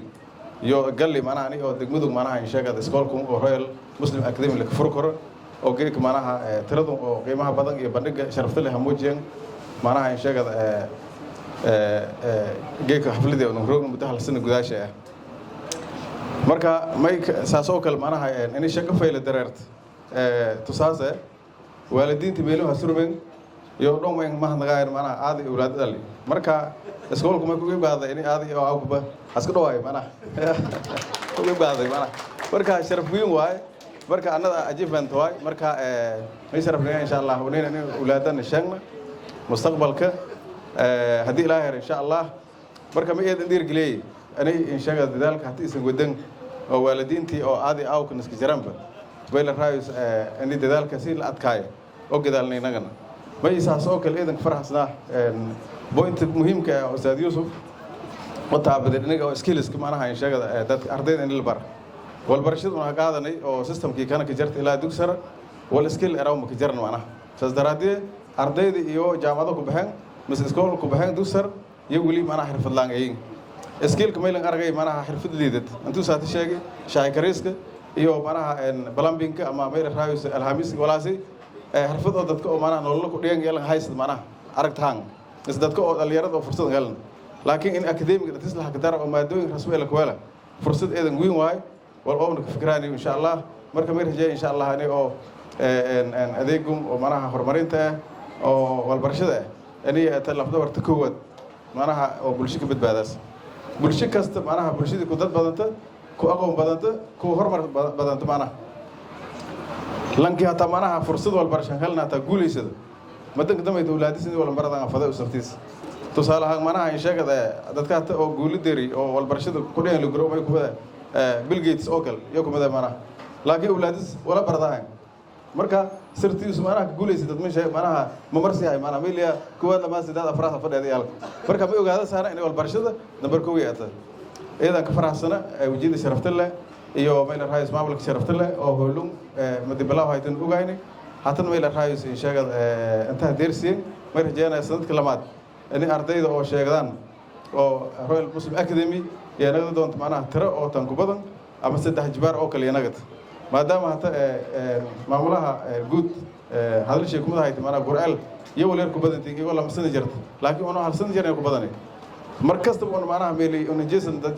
iyo galli manaha ani oo degmadug manaha in sheegada iskoolkan oo Royal Muslim Academy la furo karo oo geedka manaha tiradu oo qiimaha badan iyo bandhiga sharafta leh hamuujiyeen manaha in sheegada geedka xafladii oo roog muddo hal sano gudaasha ah marka may saas oo kale manaha in shaqo fayla dareerta tusaase waalidiinta meelaha surmeen iyo dhawmeen ma nagaayeen manaha aadi awlaad dhali marka iskoolku ma ku gaaday in aadi oo awba aska dhawaay manaha ku gaaday manaha marka sharaf weyn waay marka anada achievement waay marka may sharafnaa insha Allah ونين awlaadana sheegna mustaqbalka hadii ilaahay insha Allah marka ma eedan dir galay ani in sheega dadaalka haddii isan wadan oo waalidiintii oo aadi awkan iska jiranba bayla raayis ani dadaalka si la adkaayo oo gadaalnay nagana ma isaas oo kale eedan faraxsana point muhiimka ah Ustaad Yusuf wata abadin aniga oo skills ka manaha in sheegada dadka ardayda in la bar wal barashadu ma qaadanay oo systemkii kana ka jirta ilaa dugsara wal skill eraw ma ka jirna manaha saas daraadii ardayda iyo jaamacado ku baxeen mis iskool ku baxeen dugsar iyo wali manaha xirfad laan ay skill ka meelan argay manaha xirfad liidad intuu saati sheegay shaay kariiska iyo manaha plumbing ama meel raayis alhamis walaasi xirfad oo dadka oo manaha nolol ku dhigeen yeelan hayst manaha aragtaan is dadka oo dhalinyarada oo fursad helan laakiin in academic dadis la xaqdar oo maadooyin rasmi la kuwala fursad eedan weyn waay wal oo ka fikraan insha Allah marka ma rajay insha Allah ani oo adeegum oo manaha horumarinta oo wal barashada ani talafdo warta koowad manaha oo bulshada badbaadaas bulsho kasta manaha bulshada ku dad badanta ku aqoon badanta ku horumar badanta manaha lanki hata manaha fursad wal barashan helna ta guuleysada madanka damay dawladdiisii wal baradaan faday u sartiis tusaalaha manaha in sheegada dadka hata oo guulideeri oo wal barashada ku dheen la guro may ku bada Bill Gates oo kale iyo kuma manaha laakiin awlaadis wala baradaan marka sirtiisu manaha guuleysada dad meesha manaha ma marsiyahay manaha meeliya kuwa lama sidaad afraad fadhiyay yaalka marka ma ogaada saara in wal barashada number 2 yaata eedan ka faraxsana wajida sharafta leh iyo meel raayis maamulka sharafta leh oo hoolun madibalaha haytan ogaynay hatan meel raayis in sheegada inta deersiin ma rajeynaa sanadka lamaad in ardayda oo sheegadaan oo Royal Muslim Academy iyo nagada doonto manaha tiro oo tan ku badan ama 3 jibaar oo kale nagada maadaama hata maamulaha guud hadalshay kuma haytay manaha Qur'aan iyo waleer ku badantay iyo wala masana jirta laakiin oo hal san jirnay ku badanay markasta oo manaha meelay oo jeesan dad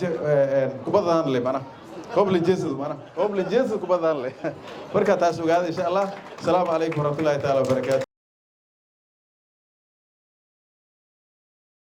ku badan leh manaha قبل الجسد معنا قبل الجسد كبدان له بركة تاسو قاعد إن شاء الله السلام عليكم ورحمة الله تعالى وبركاته